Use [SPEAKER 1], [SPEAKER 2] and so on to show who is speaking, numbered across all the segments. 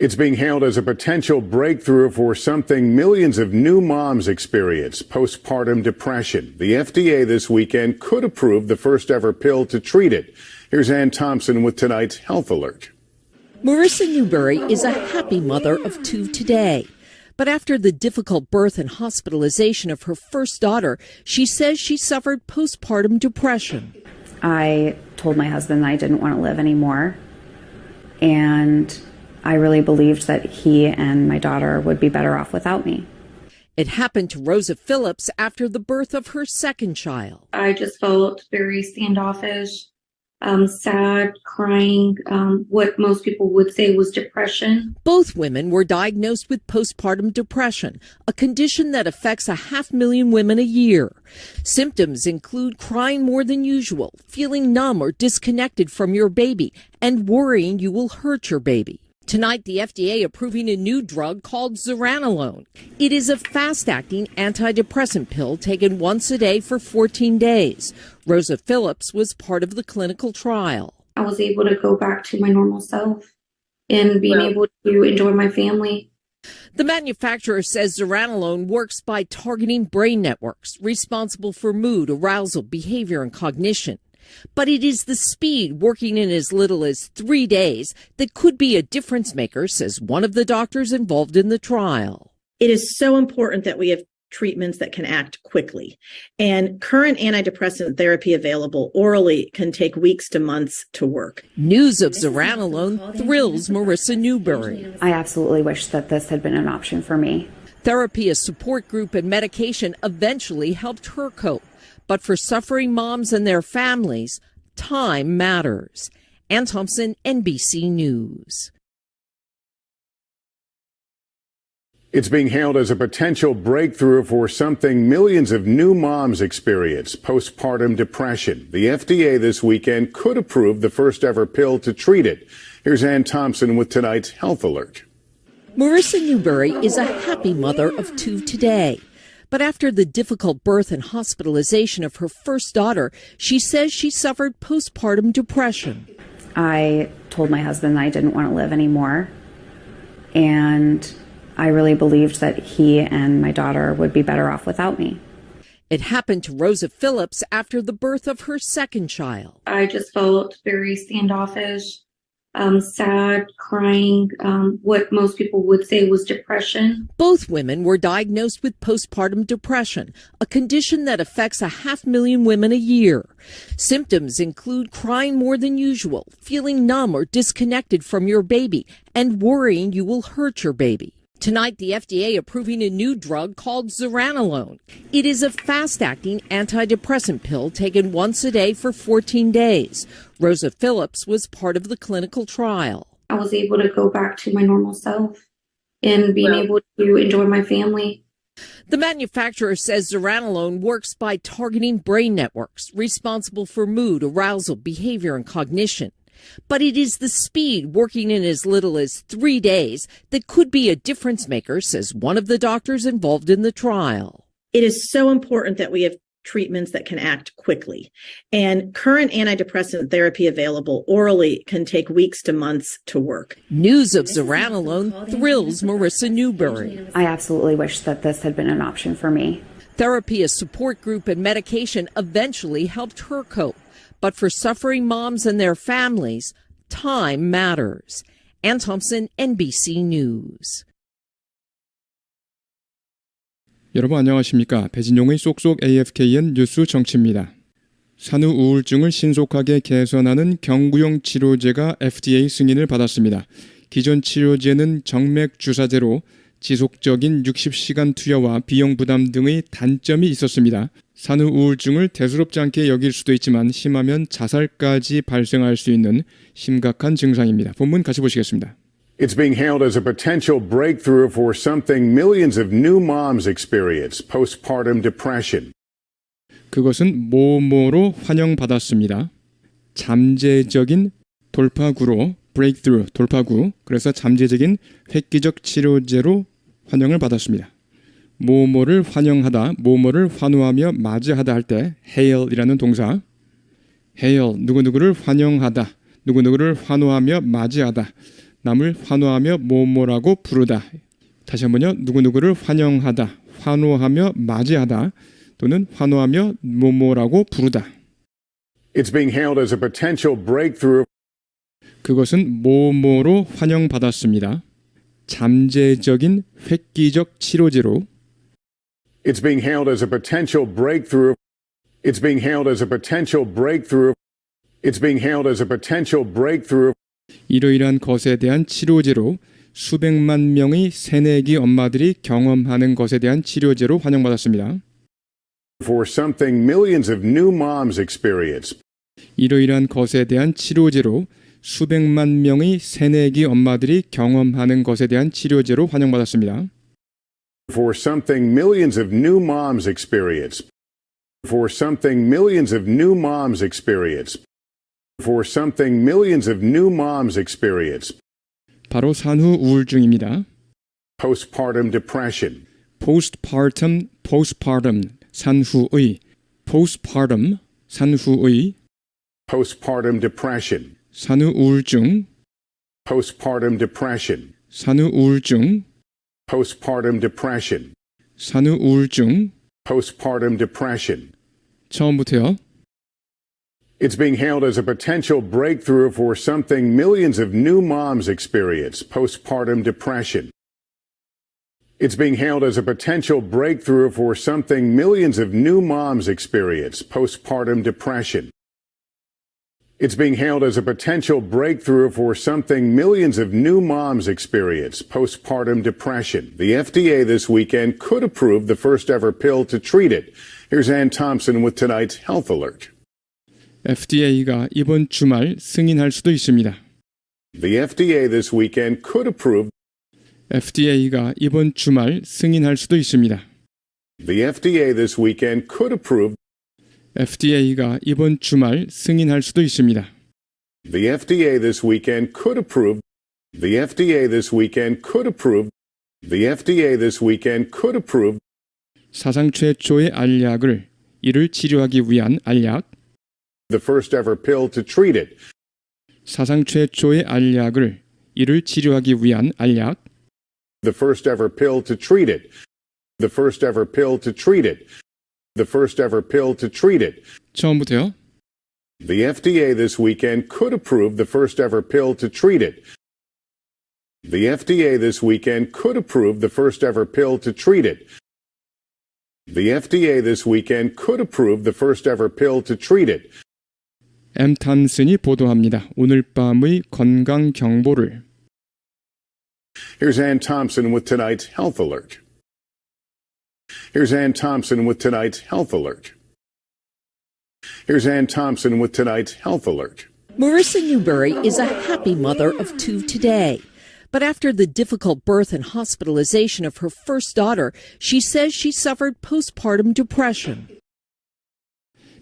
[SPEAKER 1] It's being hailed as a potential breakthrough for something millions of new moms experience, postpartum depression. The FDA this weekend could approve the first ever pill to treat it. Here's Ann Thompson with tonight's Health Alert.
[SPEAKER 2] Marissa Newberry is a happy mother of two today. But after the difficult birth and hospitalization of her first daughter, she says she suffered postpartum depression.
[SPEAKER 3] I told my husband that I didn't want to live anymore, and I really believed that he and my daughter would be better off without me.
[SPEAKER 2] It happened to Rosa Phillips after the birth of her second child.
[SPEAKER 4] I just felt very standoffish, sad, crying, what most people would say was depression.
[SPEAKER 2] Both women were diagnosed with postpartum depression, a condition that affects 500,000 women a year. Symptoms include crying more than usual, feeling numb or disconnected from your baby, and worrying you will hurt your baby. Tonight, the FDA approving a new drug called zuranolone. It is a fast-acting antidepressant pill taken once a day for 14 days. Rosa Phillips was part of the clinical trial.
[SPEAKER 4] I was able to go back to my normal self and being able to enjoy my family.
[SPEAKER 2] The manufacturer says zuranolone works by targeting brain networks responsible for mood, arousal, behavior, and cognition. But it is the speed, working in as little as 3 days, that could be a difference maker, says one of the doctors involved in the trial.
[SPEAKER 5] It is so important that we have treatments that can act quickly. And current antidepressant therapy available orally can take weeks to months to work.
[SPEAKER 2] News of zuranolone thrills Marissa Newberry.
[SPEAKER 3] I absolutely wish that this had been an option for me.
[SPEAKER 2] Therapy, a support group, and medication eventually helped her cope. But for suffering moms and their families, time matters. Ann Thompson, NBC News.
[SPEAKER 1] It's being hailed as a potential breakthrough for something millions of new moms experience, postpartum depression. The FDA this weekend could approve the first ever pill to treat it. Here's Ann Thompson with tonight's Health Alert.
[SPEAKER 2] Marissa Newberry is a happy mother of two today. But after the difficult birth and hospitalization of her first daughter, she says she suffered postpartum depression.
[SPEAKER 3] I told my husband that I didn't want to live anymore, and I really believed that he and my daughter would be better off without me.
[SPEAKER 2] It happened to Rosa Phillips after the birth of her second child.
[SPEAKER 4] I just felt very standoffish, sad, crying, what most people would say was depression.
[SPEAKER 2] Both women were diagnosed with postpartum depression, a condition that affects 500,000 women a year. Symptoms include crying more than usual, feeling numb or disconnected from your baby, and worrying you will hurt your baby. Tonight, the FDA approving a new drug called zuranolone. It is a fast-acting antidepressant pill taken once a day for 14 days. Rosa Phillips was part of the clinical trial.
[SPEAKER 4] I was able to go back to my normal self and being able to enjoy my family.
[SPEAKER 2] The manufacturer says zuranolone works by targeting brain networks responsible for mood, arousal, behavior, and cognition. But it is the speed, working in as little as 3 days, that could be a difference maker, says one of the doctors involved in the trial.
[SPEAKER 5] It is so important that we have treatments that can act quickly. And current antidepressant therapy available orally can take weeks to months to work.
[SPEAKER 2] News of zuranolone thrills Marissa Newberry.
[SPEAKER 3] I absolutely wish that this had been an option for me.
[SPEAKER 2] Therapy, a support group, and medication eventually helped her cope. But for suffering moms and their families, time matters. Ann Thompson, NBC News.
[SPEAKER 6] 여러분 안녕하십니까? 배진용의 쏙쏙 AFKN 뉴스 정치입니다. 산후 우울증을 신속하게 개선하는 경구용 치료제가 FDA 승인을 받았습니다. 기존 치료제는 정맥 주사제로 지속적인 60시간 투여와 비용 부담 등의 단점이 있었습니다. 산후 우울증을 대수롭지 않게 여길 수도 있지만 심하면 자살까지 발생할 수 있는 심각한 증상입니다. 본문 같이 보시겠습니다.
[SPEAKER 1] It's being hailed as a potential breakthrough for something millions of new moms experience, postpartum depression.
[SPEAKER 6] 그것은 뭐뭐로 환영받았습니다. 잠재적인 돌파구로 breakthrough, 돌파구. 그래서 잠재적인 획기적 치료제로 환영을 받았습니다. 뭐뭐를 환영하다, 뭐뭐를 환호하며 맞이하다 할 때 hail이라는 동사. hail, 누구누구를 환영하다, 누구누구를 환호하며 맞이하다. 남을 환호하며 뭐뭐라고 부르다. 다시 한번요. 누구누구를 환영하다, 환호하며 맞이하다 또는 환호하며 뭐뭐라고 부르다.
[SPEAKER 1] It's being hailed as a potential breakthrough.
[SPEAKER 6] 그것은 뭐뭐로 환영받았습니다. 잠재적인 획기적 치료제로
[SPEAKER 1] It's being hailed as a potential breakthrough. It's being hailed as a potential breakthrough. It's being hailed as a potential breakthrough.
[SPEAKER 6] 이러이러한 것에 대한 치료제로 수백만 명의 새내기 엄마들이 경험하는 것에 대한 치료제로 환영받았습니다.
[SPEAKER 1] For something millions of new moms experience.
[SPEAKER 6] 이러이러한 것에 대한 치료제로 수백만 명의 새내기 엄마들이 경험하는 것에 대한 치료제로 환영받았습니다.
[SPEAKER 1] For something millions of new moms experience. For something millions of new moms experience. For something millions of new moms experience.
[SPEAKER 6] 바로 산후 우울증입니다.
[SPEAKER 1] Postpartum depression.
[SPEAKER 6] postpartum, 산후의, postpartum, 산후의,
[SPEAKER 1] Postpartum depression.
[SPEAKER 6] 산후 우울증,
[SPEAKER 1] Postpartum depression.
[SPEAKER 6] 산후 우울증,
[SPEAKER 1] Postpartum depression.
[SPEAKER 6] 산후 우울증.
[SPEAKER 1] Postpartum depression.
[SPEAKER 6] 처음부터요.
[SPEAKER 1] It's being hailed as a potential breakthrough for something millions of new moms experience, postpartum depression. It's being hailed as a potential breakthrough for something millions of new moms experience, postpartum depression. It's being hailed as a potential breakthrough for something millions of new moms experience, postpartum depression. The FDA this weekend could approve the first ever pill to treat it. Here's Ann Thompson with tonight's Health Alert.
[SPEAKER 6] FDA가 이번 주말 승인할 수도 있습니다.
[SPEAKER 1] The FDA this weekend could approve.
[SPEAKER 6] FDA가 이번 주말 승인할 수도 있습니다.
[SPEAKER 1] The FDA this weekend could approve.
[SPEAKER 6] FDA가 이번 주말 승인할 수도 있습니다.
[SPEAKER 1] The FDA this weekend could approve. The FDA this weekend could approve. The FDA this weekend could approve.
[SPEAKER 6] 사상 최초의 알약을 이를 치료하기 위한 알약,
[SPEAKER 1] The first ever pill to treat it.
[SPEAKER 6] 사상 최초의 알약을 이를 치료하기 위한 알약,
[SPEAKER 1] The first ever pill to treat it. The first ever pill to treat it. The first ever pill to treat it.
[SPEAKER 6] 처음부터요.
[SPEAKER 1] The FDA this weekend could approve the first ever pill to treat it. The FDA this weekend could approve the first ever pill to treat it. The FDA this weekend could approve the first ever pill to treat it.
[SPEAKER 6] M. 탐슨이 보도합니다. 오늘 밤의 건강 경보를.
[SPEAKER 1] Here's Ann Thompson with tonight's Health Alert. Here's Ann Thompson with tonight's Health Alert. Here's Ann Thompson with tonight's Health Alert.
[SPEAKER 2] Marissa Newberry is a happy mother of two today. But after the difficult birth and hospitalization of her first daughter, she says she suffered postpartum depression.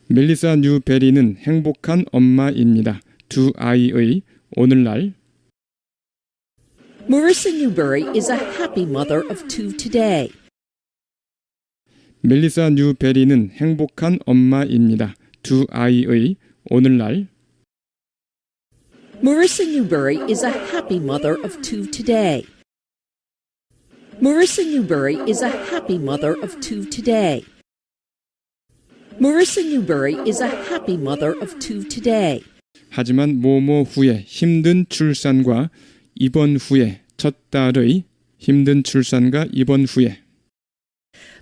[SPEAKER 6] 멜리사 뉴베리는 행복한 엄마입니다. 두 아이의 오늘날.
[SPEAKER 2] Marissa Newberry is a happy mother of two today.
[SPEAKER 6] 멜리사 뉴베리는 행복한 엄마입니다. 두 아이의 오늘날.
[SPEAKER 2] Marissa Newberry is a happy mother of two today. Marissa Newberry is a happy mother of two today. Marissa Newberry is a happy mother of two today.
[SPEAKER 6] 하지만 모모 후에 힘든 출산과 입원 후에 첫 딸의 힘든 출산과 입원 후에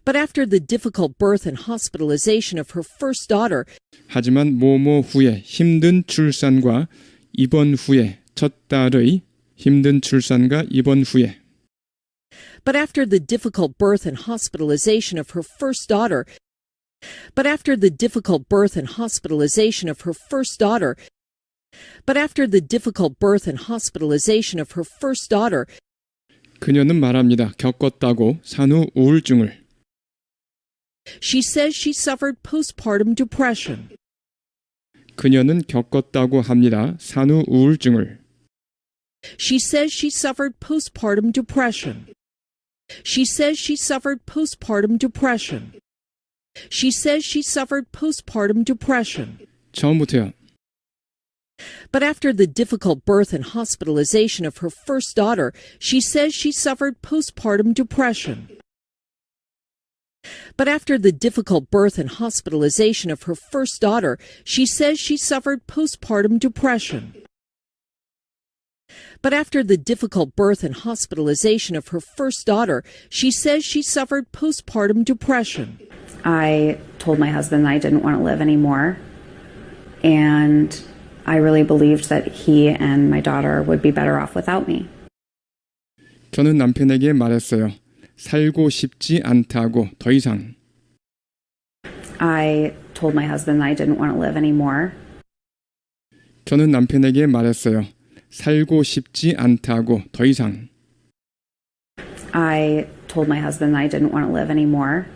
[SPEAKER 2] But after the difficult birth and hospitalization of her first daughter,
[SPEAKER 6] 하지만 모모 후에 힘든 출산과 입원 후에 첫 딸의 힘든 출산과 입원 후에
[SPEAKER 2] but after the difficult birth and hospitalization of her first daughter, but after the difficult birth and hospitalization of her first daughter, but after the difficult birth and hospitalization of her first daughter,
[SPEAKER 6] 그녀는 말합니다. 겪었다고 산후 우울증을.
[SPEAKER 2] she says she suffered postpartum depression.
[SPEAKER 6] 그녀는 겪었다고 합니다. 산후 우울증을.
[SPEAKER 2] She says she suffered postpartum depression. She says she suffered postpartum depression. She says she suffered postpartum depression.
[SPEAKER 6] 처음부터요.
[SPEAKER 2] But after the difficult birth and hospitalization of her first daughter, she says she suffered postpartum depression. But after the difficult birth and hospitalization of her first daughter, she says she suffered postpartum depression. But after the difficult birth and hospitalization of her first daughter, she says she suffered postpartum depression.
[SPEAKER 3] I told my husband I didn't want to live anymore. And I really believed that he and my daughter would be better off without me.
[SPEAKER 6] 저는 남편에게 말했어요. 살고 싶지 않다고 더 이상.
[SPEAKER 3] I told my husband I didn't want to live anymore.
[SPEAKER 6] 저는 남편에게 말했어요. 살고 싶지 않다고 더 이상.
[SPEAKER 3] I told my husband I didn't want to live anymore.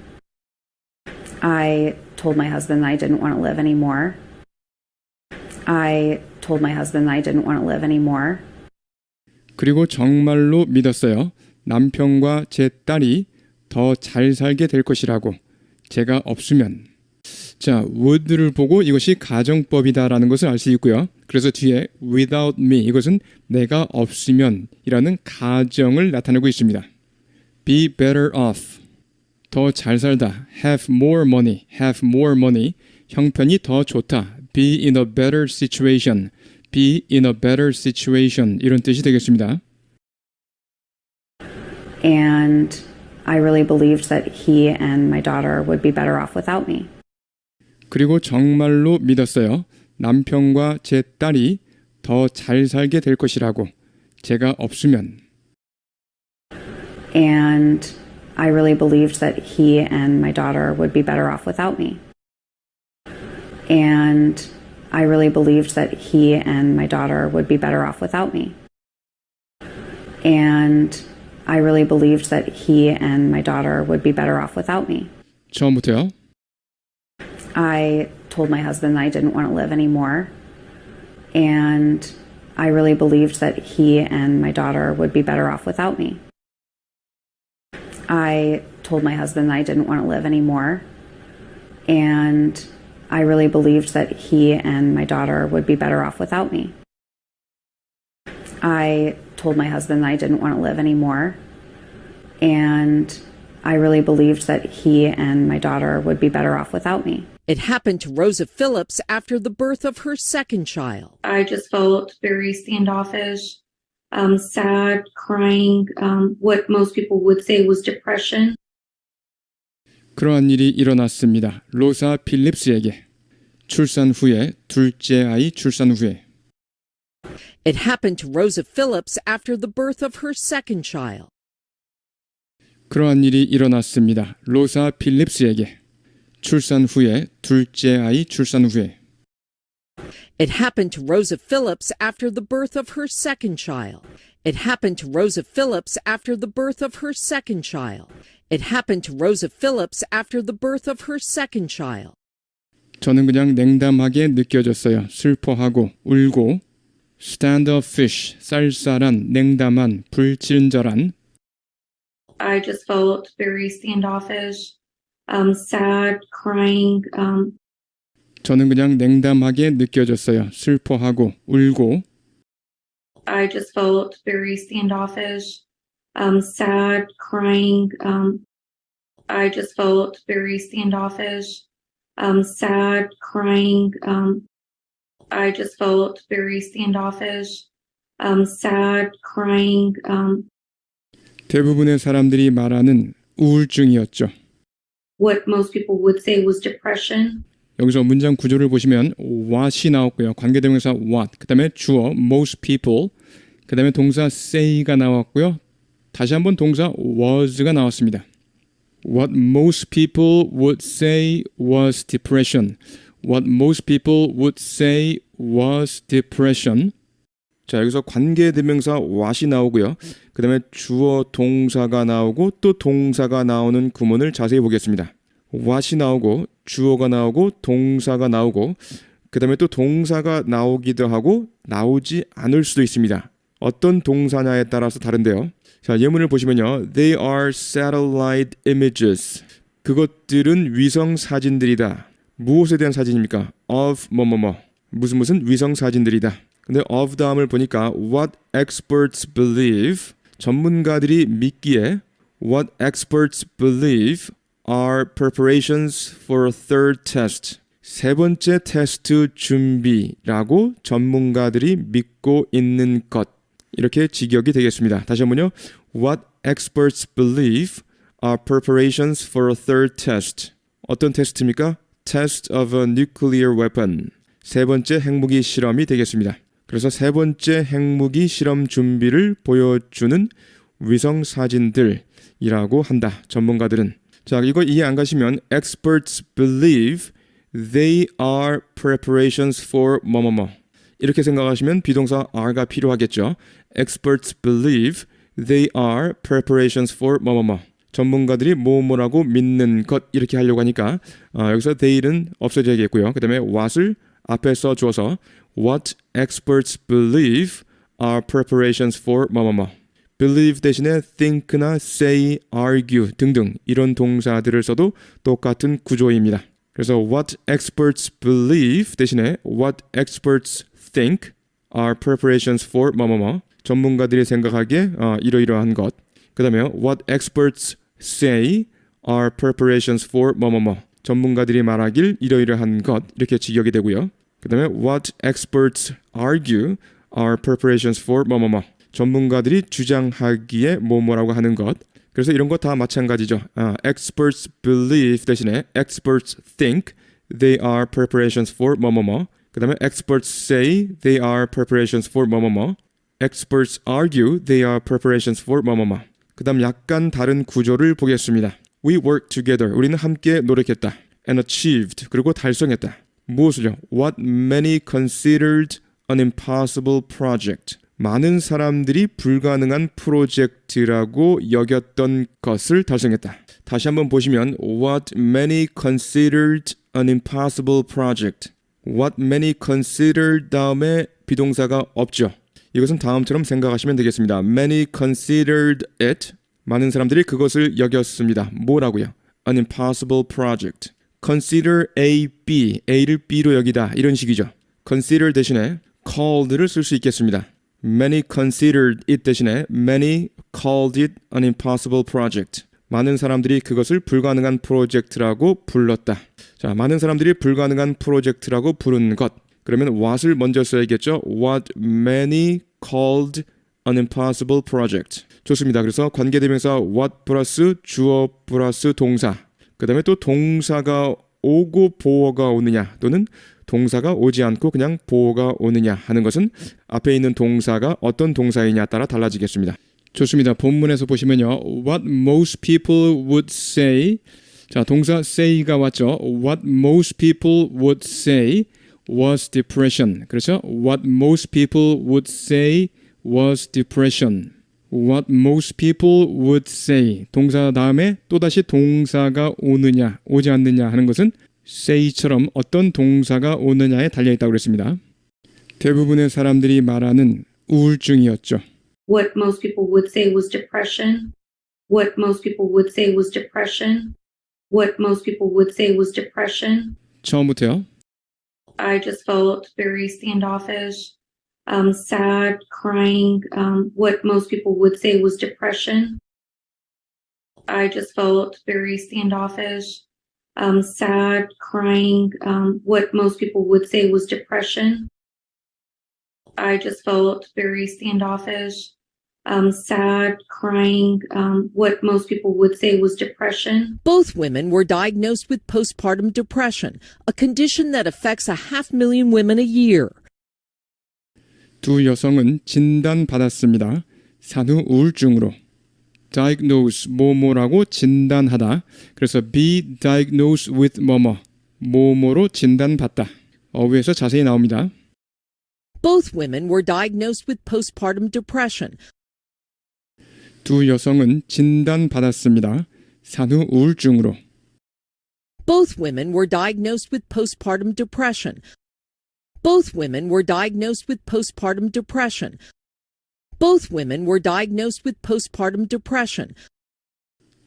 [SPEAKER 3] I told my husband I didn't want to live anymore. I told my husband I didn't want to live anymore.
[SPEAKER 6] 그리고 정말로 믿었어요. 남편과 제 딸이 더 잘 살게 될 것이라고. 제가 없으면. 자, would를 보고 이것이 가정법이다라는 것을 알 수 있고요. 그래서 뒤에 without me 이것은 내가 없으면 이라는 가정을 나타내고 있습니다. be better off. 더 잘 살다. have more money. 형편이 더 좋다. be in a better situation. be in a better situation. 이런 뜻이 되겠습니다.
[SPEAKER 3] And I really believed that he and my daughter would be better off without me.
[SPEAKER 6] 그리고 정말로 믿었어요. 남편과 제 딸이 더 잘 살게 될 것이라고. 제가 없으면.
[SPEAKER 3] And I really believed that he and my daughter would be better off without me. And I really believed that he and my daughter would be better off without me. And I really believed that he and my daughter would be better off without me.
[SPEAKER 6] 처음부터요.
[SPEAKER 3] I told my husband I didn't want to live anymore. And I really believed that he and my daughter would be better off without me. I told my husband I didn't want to live anymore. And I really believed that he and my daughter would be better off without me. I told my husband I didn't want to live anymore. And I really believed that he and my daughter would be better off without me.
[SPEAKER 2] It happened to Rosa Phillips after the birth of her second child.
[SPEAKER 4] I just felt very standoffish, sad, crying, what most people would say was depression.
[SPEAKER 6] 그러한 일이 일어났습니다. 로사 필립스에게. 출산 후에, 둘째 아이 출산 후에.
[SPEAKER 2] It happened to Rosa Phillips after the birth of her second child.
[SPEAKER 6] 그러한 일이 일어났습니다. 로사 필립스에게. 출산 후에, 둘째 아이 출산 후에.
[SPEAKER 2] It happened to Rosa Phillips after the birth of her second child. It happened to Rosa Phillips after the birth of her second child. It happened to Rosa Phillips after the birth of her second child.
[SPEAKER 6] 저는 그냥 냉담하게 느껴졌어요. 슬퍼하고 울고. standoffish, 쌀쌀한, 냉담한, 불친절한.
[SPEAKER 4] I just felt very standoffish, sad, crying.
[SPEAKER 6] 저는 그냥 냉담하게 느껴졌어요. 슬퍼하고 울고.
[SPEAKER 4] I just felt very standoffish, sad, crying. I just felt very standoffish, sad, crying. I just felt very standoffish, sad, crying.
[SPEAKER 6] 대부분의 사람들이 말하는 우울증이었죠.
[SPEAKER 4] What most people would say was depression.
[SPEAKER 6] 여기서 문장 구조를 보시면 what이 나왔고요. 관계대명사 what, 그 다음에 주어 most people, 그 다음에 동사 say가 나왔고요. 다시 한번 동사 was가 나왔습니다. What most people would say was depression. What most people would say was depression. 자, 여기서 관계대명사 what이 나오고요. 그 다음에 주어 동사가 나오고 또 동사가 나오는 구문을 자세히 보겠습니다. what이 나오고 주어가 나오고 동사가 나오고 그 다음에 또 동사가 나오기도 하고 나오지 않을 수도 있습니다. 어떤 동사냐에 따라서 다른데요. 자, 예문을 보시면요. They are satellite images. 그것들은 위성 사진들이다. 무엇에 대한 사진입니까? of 뭐뭐뭐. 무슨 위성 사진들이다. 근데 of 다음을 보니까 what experts believe 전문가들이 믿기에 what experts believe are preparations for a third test. 세 번째 테스트 준비라고 전문가들이 믿고 있는 것. 이렇게 직역이 되겠습니다. 다시 한번요. What experts believe are preparations for a third test. 어떤 테스트입니까? Test of a nuclear weapon. 세 번째 핵무기 실험이 되겠습니다. 그래서 세 번째 핵무기 실험 준비를 보여주는 위성 사진들이라고 한다. 전문가들은. 자, 이거 이해 안 가시면 experts believe they are preparations for 뭐뭐뭐. 이렇게 생각하시면 비동사 are가 필요하겠죠. Experts believe they are preparations for 뭐뭐뭐. 전문가들이 뭐뭐라고 믿는 것 이렇게 하려고 하니까 여기서 they는 없어져야겠고요. 그 다음에 what을 앞에 써줘서 what experts believe are preparations for 뭐뭐뭐. believe 대신에 think나 say, argue 등등 이런 동사들을 써도 똑같은 구조입니다. 그래서 what experts believe 대신에 what experts think are preparations for 뭐뭐뭐. 전문가들이 생각하기에 이러이러한 것. 그 다음에 what experts say are preparations for 뭐뭐뭐. 전문가들이 말하길 이러이러한 것 이렇게 직역이 되고요. 그 다음에 what experts argue are preparations for 뭐뭐뭐. 전문가들이 주장하기에 뭐뭐라고 하는 것. 그래서 이런 거 다 마찬가지죠. experts believe 대신에 experts think they are preparations for 뭐뭐뭐. 그 다음에 experts say they are preparations for 뭐뭐뭐. experts argue they are preparations for 뭐뭐뭐. 그 다음 약간 다른 구조를 보겠습니다. We worked together. 우리는 함께 노력했다. And achieved. 그리고 달성했다. 무엇을요? What many considered an impossible project. 많은 사람들이 불가능한 프로젝트라고 여겼던 것을 달성했다. 다시 한번 보시면 What many considered an impossible project. What many considered 다음에 비동사가 없죠. 이것은 다음처럼 생각하시면 되겠습니다. Many considered it. 많은 사람들이 그것을 여겼습니다. 뭐라고요? An impossible project. Consider A, B. A를 B로 여기다. 이런 식이죠. Consider 대신에 called를 쓸 수 있겠습니다. Many considered it 대신에 many called it an impossible project. 많은 사람들이 그것을 불가능한 프로젝트라고 불렀다. 자, 많은 사람들이 불가능한 프로젝트라고 부른 것. 그러면 what을 먼저 써야겠죠. What many called an impossible project. 좋습니다. 그래서 관계대명사 what 플러스 주어 플러스 동사. 그 다음에 또 동사가 오고 보어가 오느냐 또는 동사가 오지 않고 그냥 보어가 오느냐 하는 것은 앞에 있는 동사가 어떤 동사이냐에 따라 달라지겠습니다. 좋습니다. 본문에서 보시면요. What most people would say. 자, 동사 say가 왔죠. What most people would say was depression. 그렇죠? What most people would say was depression. What most people would say. 동사 다음에 또다시 동사가 오느냐, 오지 않느냐 하는 것은 say처럼 어떤 동사가 오느냐에 달려있다고 그랬습니다. 대부분의 사람들이 말하는 우울증이었죠.
[SPEAKER 4] What most people would say was depression. What most people would say was depression. What most people would say was depression.
[SPEAKER 6] 처음부터요.
[SPEAKER 4] I just felt very standoffish, sad, crying. What most people would say was depression. I just felt very standoffish, sad, crying. What most people would say was depression. I just felt very standoffish, sad, crying. What most people would say was depression.
[SPEAKER 2] Both women were diagnosed with postpartum depression, a condition that affects 500,000 women a year.
[SPEAKER 6] 두 여성은 진단받았습니다. 산후 우울증으로. diagnose 뭐뭐라고 진단하다. 그래서 be diagnosed with 뭐뭐. 뭐뭐로 진단받다. 어휘에서 자세히 나옵니다.
[SPEAKER 2] Both women were diagnosed with postpartum depression.
[SPEAKER 6] 두 여성은 진단받았습니다. 산후 우울증으로.
[SPEAKER 2] Both women were diagnosed with postpartum depression. Both women were diagnosed with postpartum depression. Both women were diagnosed with postpartum depression.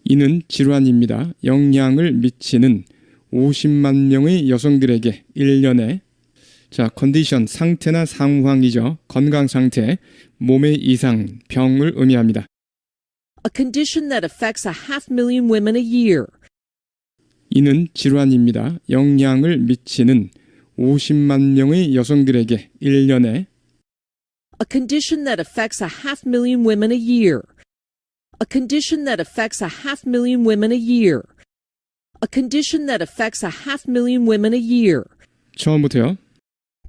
[SPEAKER 6] 이는 질환입니다. 영향을 미치는 50만 명의 여성들에게 1년에 자, 컨디션, 상태나 상황이죠. 건강 상태, 몸의 이상, 병을 의미합니다.
[SPEAKER 2] A condition that affects 500,000 women a year.
[SPEAKER 6] 이는 질환입니다. 영향을 미치는 50만 명의 여성들에게 1년에
[SPEAKER 2] A condition that affects 500,000 women a year. A condition that affects 500,000 women a year. A condition that affects 500,000 women a year.
[SPEAKER 6] 처음부터요.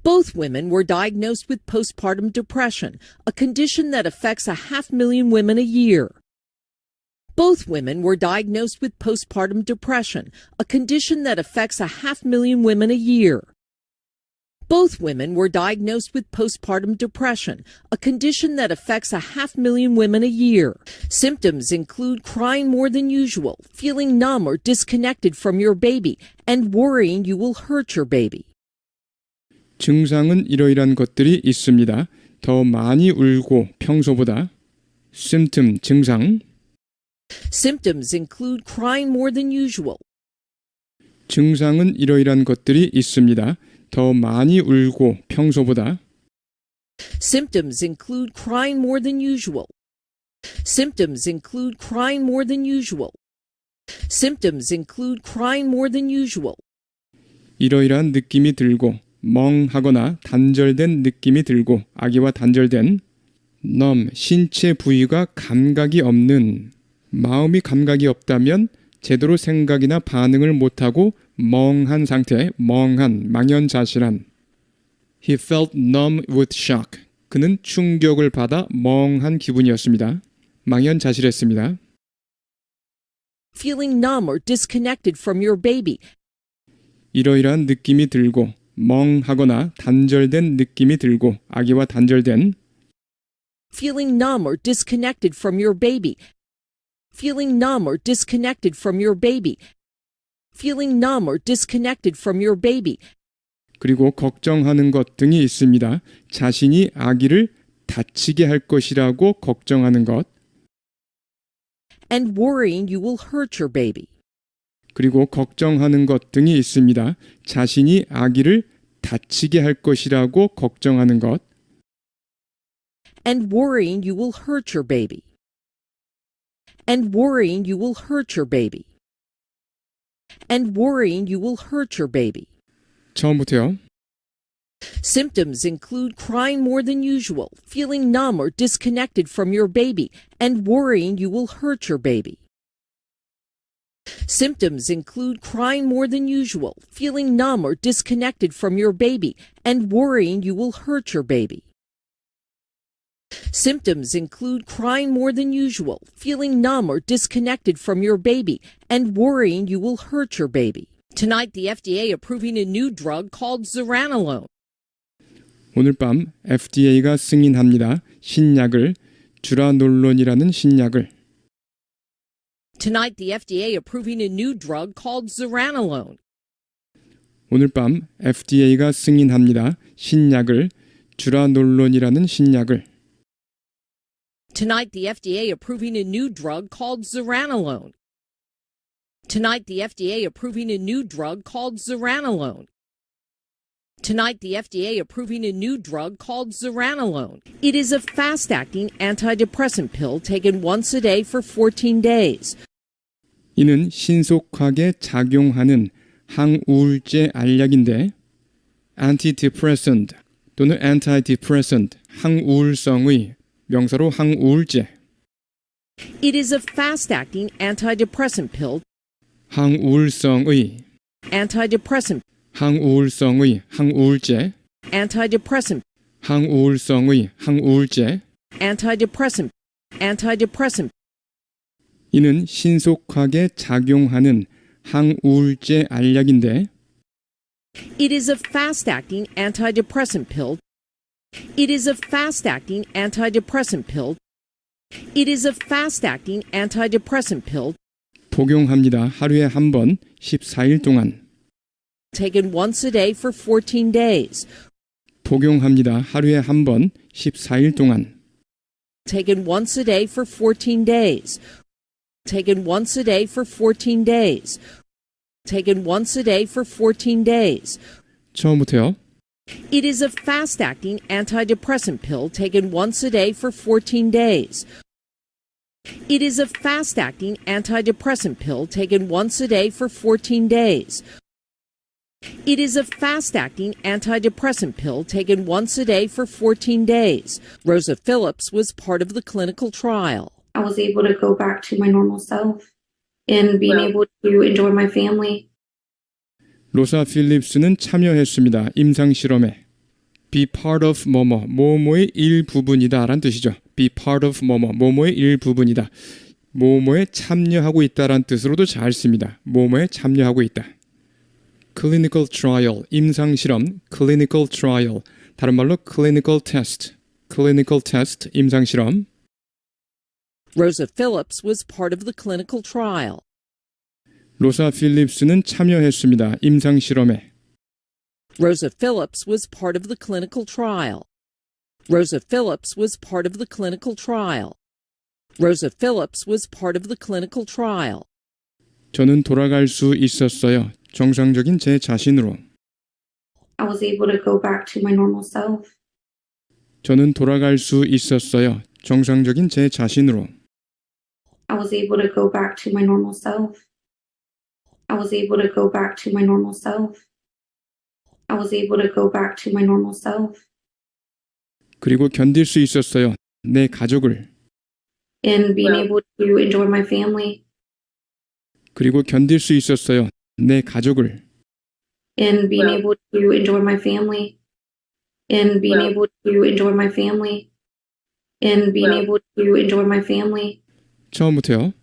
[SPEAKER 2] Both women were diagnosed with postpartum depression, a condition that affects 500,000 women a year. Both women were diagnosed with postpartum depression, a condition that affects 500,000 women a year. Both women were diagnosed with postpartum depression, a condition that affects 500,000 women a year. Symptoms include crying more than usual, feeling numb or disconnected from your baby, and worrying you will hurt your baby.
[SPEAKER 6] 증상은 이러이러한 것들이 있습니다. 더 많이 울고 평소보다 symptom, 증상.
[SPEAKER 2] Symptoms include crying more than usual,
[SPEAKER 6] 증상은 이러이러한 것들이 있습니다. 더 많이 울고 평소보다
[SPEAKER 2] Symptoms include crying more than usual. Symptoms include crying more than usual. Symptoms include crying more than usual.
[SPEAKER 6] 이러이러한 느낌이 들고 멍하거나 단절된 느낌이 들고 아기와 단절된 numb, 신체 부위가 감각이 없는 마음이 감각이 없다면 제대로 생각이나 반응을 못하고 멍한 상태, 멍한, 망연자실한 He felt numb with shock. 그는 충격을 받아 멍한 기분이었습니다. 망연자실했습니다.
[SPEAKER 2] Feeling numb or disconnected from your baby.
[SPEAKER 6] 이러이러한 느낌이 들고 멍하거나 단절된 느낌이 들고 아기와 단절된
[SPEAKER 2] Feeling numb or disconnected from your baby. Feeling numb or disconnected from your baby. Feeling numb or disconnected from your baby.
[SPEAKER 6] 그리고 걱정하는 것 등이 있습니다. 자신이 아기를 다치게 할 것이라고 걱정하는 것.
[SPEAKER 2] And worrying you will hurt your baby.
[SPEAKER 6] 그리고 걱정하는 것 등이 있습니다. 자신이 아기를 다치게 할 것이라고 걱정하는 것.
[SPEAKER 2] And worrying you will hurt your baby. And worrying you will hurt your baby. And worrying you will hurt your baby.
[SPEAKER 6] 처음부터요.
[SPEAKER 2] Symptoms include crying more than usual, feeling numb or disconnected from your baby, and worrying you will hurt your baby. Symptoms include crying more than usual, feeling numb or disconnected from your baby, and worrying you will hurt your baby. Symptoms include crying more than usual, feeling numb or disconnected from your baby, and worrying you will hurt your baby. Tonight, the FDA approving a new drug called Zuranolone.
[SPEAKER 6] 오늘 밤 FDA가 승인합니다. 신약을 주라놀론이라는 신약을
[SPEAKER 2] Tonight, the FDA approving a new drug called Zuranolone.
[SPEAKER 6] 오늘 밤 FDA가 승인합니다. 신약을 주라놀론이라는 신약을
[SPEAKER 2] Tonight, the FDA approving a new drug called Zuranolone. Tonight, the FDA approving a new drug called Zuranolone. Tonight, the FDA approving a new drug called Zuranolone. It is a fast-acting antidepressant pill taken once a day for 14 days.
[SPEAKER 6] 이는 신속하게 작용하는 항우울제 알약인데 antidepressant 또는 antidepressant 항우울성의 명사로 항우울제
[SPEAKER 2] It is a fast-acting antidepressant pill.
[SPEAKER 6] 항우울성의
[SPEAKER 2] Antidepressant.
[SPEAKER 6] 항우울성의 항우울제
[SPEAKER 2] Antidepressant.
[SPEAKER 6] 항우울성의 항우울제
[SPEAKER 2] Antidepressant. Antidepressant.
[SPEAKER 6] 이는 신속하게 작용하는 항우울제 알약인데
[SPEAKER 2] It is a fast-acting antidepressant pill. It is a fast-acting antidepressant pill. It is a fast-acting antidepressant pill
[SPEAKER 6] 복용합니다. 하루에 한 번 14일 동안
[SPEAKER 2] taken once a day for 14 days.
[SPEAKER 6] 복용합니다. 하루에 한 번 14일 동안
[SPEAKER 2] Taken once a day for 14 days. Taken once a day for 14 days. Taken once a day for 14 days.
[SPEAKER 6] 처음부터요.
[SPEAKER 2] It is a fast-acting antidepressant pill taken once a day for 14 days. It is a fast-acting antidepressant pill taken once a day for 14 days. It is a fast-acting antidepressant pill taken once a day for 14 days. Rosa Phillips was part of the clinical trial.
[SPEAKER 4] I was able to go back to my normal self and being able to enjoy my family.
[SPEAKER 6] 로사 필립스는 참여했습니다. 임상 실험에. be part of 뭐뭐, 뭐뭐의 일부분이다 라는 뜻이죠. be part of 뭐뭐, 뭐뭐의 일부분이다. 뭐뭐에 참여하고 있다라는 뜻으로도 잘 씁니다. 뭐뭐에 참여하고 있다. clinical trial, 임상 실험, clinical trial, 다른 말로 clinical test, clinical test, 임상 실험.
[SPEAKER 2] Rosa Phillips was part of the clinical trial.
[SPEAKER 6] 로사 필립스는 참여했습니다. 임상 실험에.
[SPEAKER 2] Rosa Phillips was part of the clinical trial. Rosa Phillips was part of the clinical trial. Rosa Phillips was part of the clinical trial.
[SPEAKER 6] 저는 돌아갈 수 있었어요. 정상적인 제 자신으로.
[SPEAKER 4] I was able to go back to my normal self.
[SPEAKER 6] 저는 돌아갈 수 있었어요. 정상적인 제 자신으로.
[SPEAKER 4] I was able to go back to my normal self. I was able to go back to my normal self. I was able to go back to my normal self.
[SPEAKER 6] 그리고 견딜 수 있었어요. 내 가족을.
[SPEAKER 4] And being able to enjoy my family.
[SPEAKER 6] 그리고 견딜 수 있었어요. 내 가족을.
[SPEAKER 4] And being able to enjoy my family. And being able to enjoy my family. And being able to enjoy my family.
[SPEAKER 6] 처음부터요.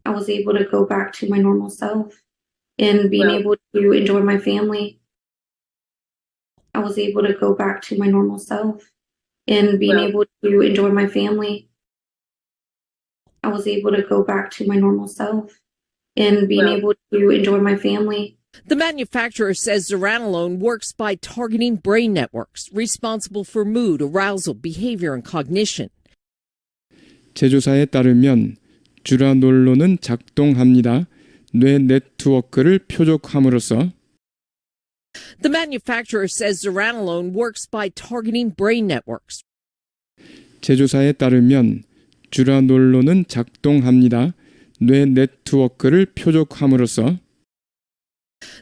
[SPEAKER 4] I was able to go back to my normal self. And being able to enjoy my family. I was able to go back to my normal self. And being able to enjoy my family. I was able to go back to my normal self. And being able to enjoy my family.
[SPEAKER 2] The manufacturer says zuranolone works by targeting brain networks responsible for mood, arousal, behavior, and cognition.
[SPEAKER 6] 제조사에 따르면 주라놀론은 작동합니다. 뇌 네트워크를 표적함으로써
[SPEAKER 2] The manufacturer says zuranolone works by targeting brain networks.
[SPEAKER 6] 제조사에 따르면 주라놀론은 작동합니다. 뇌 네트워크를 표적함으로써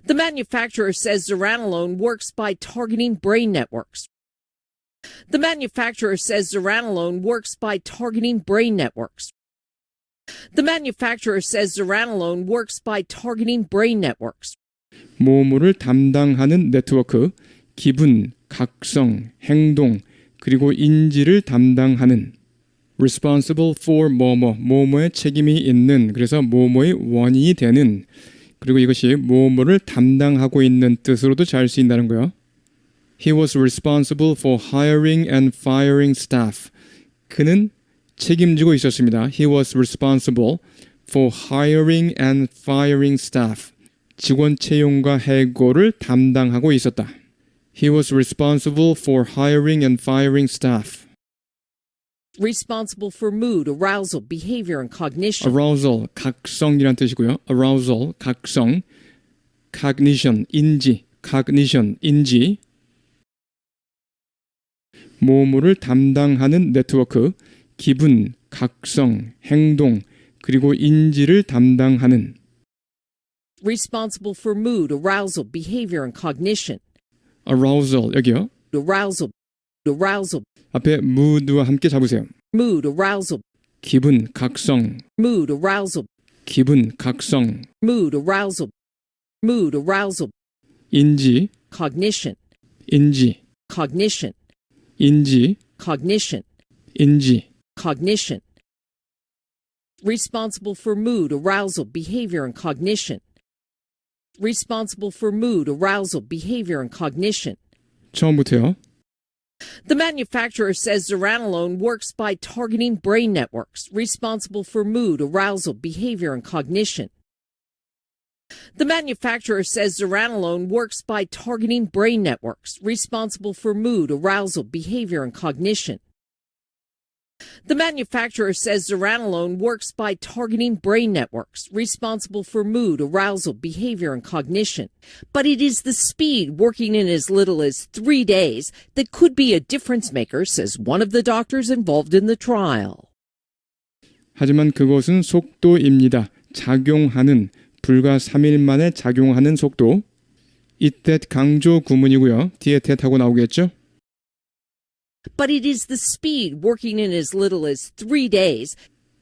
[SPEAKER 2] The manufacturer says zuranolone works by targeting brain networks. The manufacturer says zuranolone works by targeting brain networks. The manufacturer says zuranolone works by targeting brain networks.
[SPEAKER 6] 뭐뭐를 담당하는 네트워크, 기분, 각성, 행동, 그리고 인지를 담당하는 responsible for 뭐뭐, 뭐뭐의 책임이 있는, 그래서 뭐뭐의 원인이 되는, 그리고 이것이 뭐뭐를 담당하고 있는 뜻으로도 잘 쓰인다는 거예요. He was responsible for hiring and firing staff. 그는 책임지고 있었습니다. He was responsible for hiring and firing staff. 직원 채용과 해고를 담당하고 있었다. He was responsible for hiring and firing staff.
[SPEAKER 2] Responsible for mood, arousal, behavior, and cognition.
[SPEAKER 6] arousal, 각성이란 뜻이고요. arousal, 각성, cognition, 인지, cognition, 인지. 뭐뭐를 담당하는 네트워크, 기분, 각성, 행동, 그리고 인지를 담당하는
[SPEAKER 2] Responsible for mood, arousal, behavior, and cognition.
[SPEAKER 6] arousal, 여기요.
[SPEAKER 2] Arousal, arousal,
[SPEAKER 6] 앞에 mood와 함께 잡으세요.
[SPEAKER 2] mood, arousal,
[SPEAKER 6] 기분, 각성,
[SPEAKER 2] mood, arousal,
[SPEAKER 6] 기분, 각성,
[SPEAKER 2] mood, arousal, mood, arousal,
[SPEAKER 6] 인지,
[SPEAKER 2] cognition,
[SPEAKER 6] 인지,
[SPEAKER 2] cognition,
[SPEAKER 6] 인지,
[SPEAKER 2] cognition,
[SPEAKER 6] 인지.
[SPEAKER 2] cognition. Responsible for mood, arousal, behavior, and cognition. Responsible for mood, arousal, behavior, and cognition.
[SPEAKER 6] 처음부터요.
[SPEAKER 2] The manufacturer says zuranolone works by targeting brain networks responsible for mood, arousal, behavior, and cognition. The manufacturer says zuranolone works by targeting brain networks responsible for mood, arousal, behavior, and cognition. The manufacturer says zuranolone works by targeting brain networks responsible for mood, arousal, behavior, and cognition. But it is the speed working in as little as 3 days that could be a difference maker, says one of the doctors involved in the trial.
[SPEAKER 6] 하지만 그것은 속도입니다. 작용하는, 불과 3일 만에 작용하는 속도. 이때 강조 구문이고요. 뒤에 that하고 나오겠죠?
[SPEAKER 2] But it is the speed working in as little as 3 days.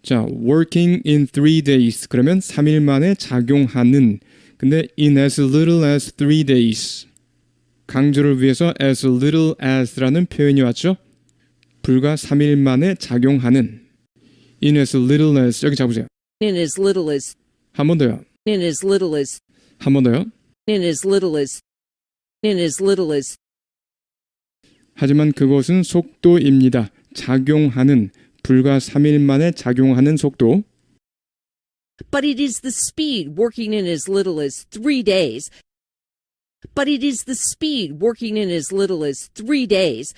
[SPEAKER 6] 자, working in 3 days. 그러면 3일 만에 작용하는. 근데 in as little as 3 days. 강조를 위해서 as little as라는 표현이 왔죠? 불과 3일 만에 작용하는. in as little as. 여기 잡으세요.
[SPEAKER 2] In as little as.
[SPEAKER 6] 한 번 더요.
[SPEAKER 2] In as little as.
[SPEAKER 6] 한 번 더요.
[SPEAKER 2] In as little as. In as little as.
[SPEAKER 6] 하지만 그것은 속도입니다. 작용하는, 불과 3일 만에 작용하는 속도.
[SPEAKER 2] But it is the speed working in as little as 3 days. But it is the speed working in as little as 3 days.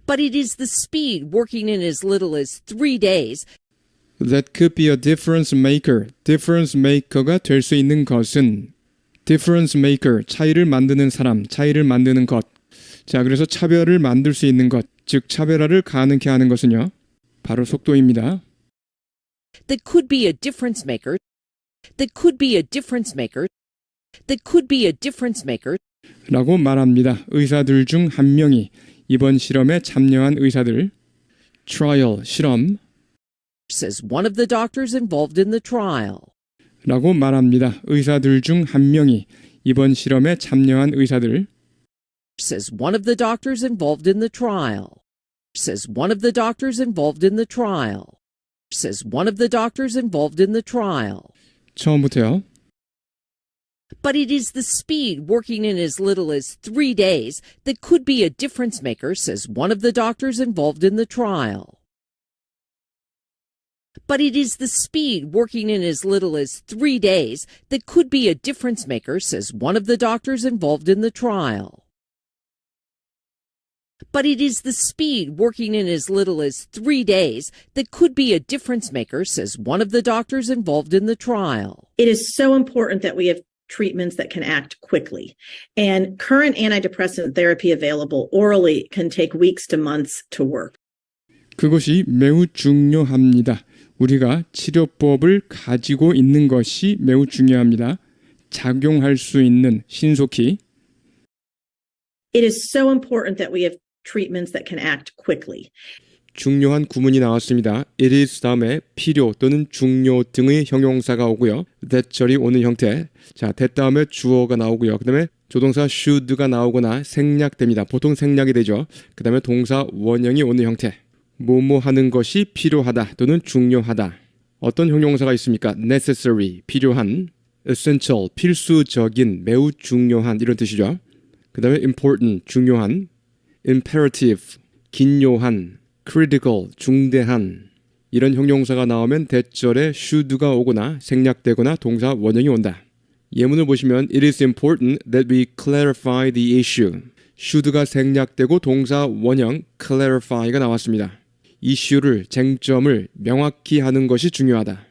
[SPEAKER 2] But it is the speed working in as little as 3 days.
[SPEAKER 6] That could be a difference maker. difference maker가 될 수 있는 것은 difference maker, 차이를 만드는 사람, 차이를 만드는 것. 자, 그래서 차별을 만들 수 있는 것, 즉 차별화를 가능케 하는 것은요. 바로 속도입니다.
[SPEAKER 2] That could be a difference maker. That could be a difference maker. That could be a difference maker.
[SPEAKER 6] 라고 말합니다. 의사들 중 한 명이 이번 실험에 참여한 의사들. trial, 실험.
[SPEAKER 2] Says one of the doctors involved in the trial.
[SPEAKER 6] 라고 말합니다. 의사들 중 한 명이 이번 실험에 참여한 의사들.
[SPEAKER 2] Says one of the doctors involved in the trial. Says one of the doctors involved in the trial. Says one of the doctors involved in the trial.
[SPEAKER 6] 처음부터요.
[SPEAKER 2] But it is the speed working in as little as 3 days that could be a difference maker, says one of the doctors involved in the trial. But it is the speed working in as little as 3 days that could be a difference maker, says one of the doctors involved in the trial. But it is the speed working in as little as 3 days that could be a difference maker, says one of the doctors involved in the trial.
[SPEAKER 5] It is so important that we have treatments that can act quickly. And current antidepressant therapy available orally can take weeks to months to work.
[SPEAKER 6] 그것이 매우 중요합니다. 우리가 치료법을 가지고 있는 것이 매우 중요합니다. 작용할 수 있는 신속히.
[SPEAKER 5] It is so important that we have treatments that can act quickly.
[SPEAKER 6] 중요한 구문이 나왔습니다. it is 다음에 필요 또는 중요 등의 형용사가 오고요. that 절이 오는 형태. 자, that 다음에 주어가 나오고요. 그 다음에 조동사 should가 나오거나 생략됩니다. 보통 생략이 되죠. 그 다음에 동사 원형이 오는 형태. 뭐뭐 하는 것이 필요하다 또는 중요하다. 어떤 형용사가 있습니까? necessary, 필요한, essential, 필수적인, 매우 중요한 이런 뜻이죠. 그 다음에 important, 중요한, imperative, 긴요한, critical, 중대한 이런 형용사가 나오면 대절에 should가 오거나 생략되거나 동사 원형이 온다. 예문을 보시면 it is important that we clarify the issue. should가 생략되고 동사 원형 clarify가 나왔습니다. 이슈를, 쟁점을 명확히 하는 것이 중요하다.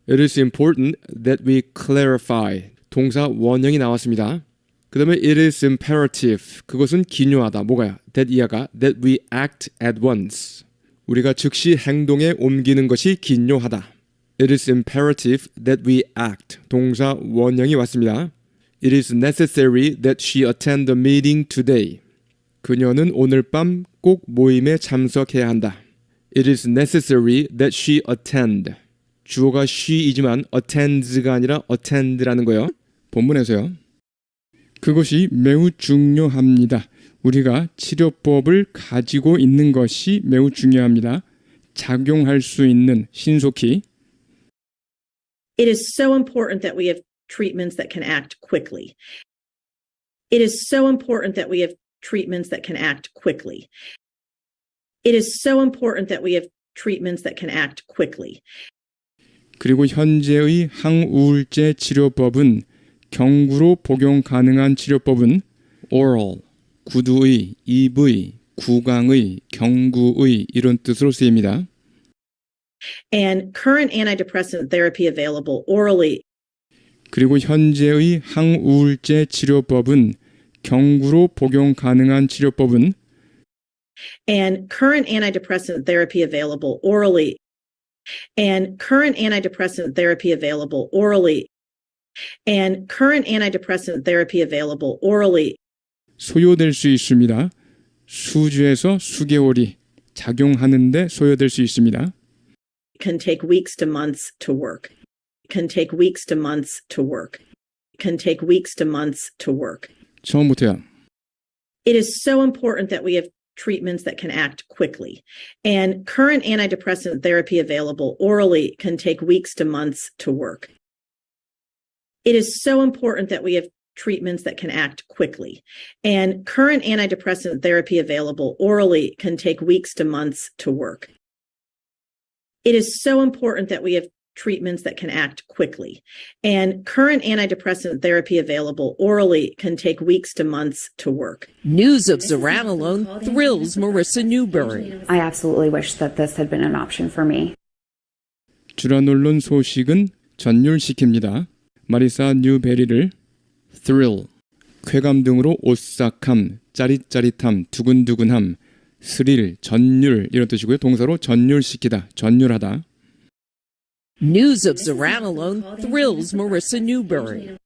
[SPEAKER 6] It is important that we clarify. 동사 원형이 나왔습니다. 그 다음에 it is imperative. 그것은 기요하다. 뭐가요? that 이하가 that we act at once. 우리가 즉시 행동에 옮기는 것이 기요하다. It is imperative that we act. 동사 원형이 왔습니다. It is necessary that she attend the meeting today. 그녀는 오늘 밤 꼭 모임에 참석해야 한다. It is necessary that she attend. 주어가 she이지만 attends가 아니라 attend라는 거예요. 본문에서요. 그것이 매우 중요합니다. 우리가 치료법을 가지고 있는 것이 매우 중요합니다. 작용할 수 있는 신속히.
[SPEAKER 5] It is so important that we have treatments that can act quickly. It is so important that we have treatments that can act quickly. It is so important that we have treatments that can act quickly.
[SPEAKER 6] 그리고 현재의 항우울제 치료법은 경구로 복용 가능한 치료법은 oral, 구두의, 입의, 구강의, 경구의 이런 뜻으로 쓰입니다.
[SPEAKER 5] And current antidepressant therapy available orally
[SPEAKER 6] 그리고 현재의 항우울제 치료법은 경구로 복용 가능한 치료법은
[SPEAKER 5] and current antidepressant therapy available orally and current antidepressant therapy available orally and current antidepressant therapy available orally
[SPEAKER 6] 소요될 수 있습니다. 수주에서 수개월이 작용하는데 소요될 수 있습니다.
[SPEAKER 5] can take weeks to months to work can take weeks to months to work can take weeks to months to work.
[SPEAKER 6] 처음부터요.
[SPEAKER 5] It is so important that we have treatments that can act quickly. And current antidepressant therapy available orally can take weeks to months to work. It is so important that we have treatments that can act quickly. And current antidepressant therapy available orally can take weeks to months to work. It is so important that we have treatments that can act quickly. And current antidepressant therapy available orally can take weeks to months to work.
[SPEAKER 2] News of zuranolone thrills Marissa Newberry.
[SPEAKER 3] I absolutely wish that this had been an option for me.
[SPEAKER 6] 주라놀론 소식은 전율시킵니다. 마리사 뉴베리를 thrill, 쾌감 등으로 오싹함, 짜릿짜릿함, 두근두근함, 스릴, 전율 이런 뜻이고요. 동사로 전율시키다, 전율하다.
[SPEAKER 2] News of zuranolone thrills Marissa Newberry.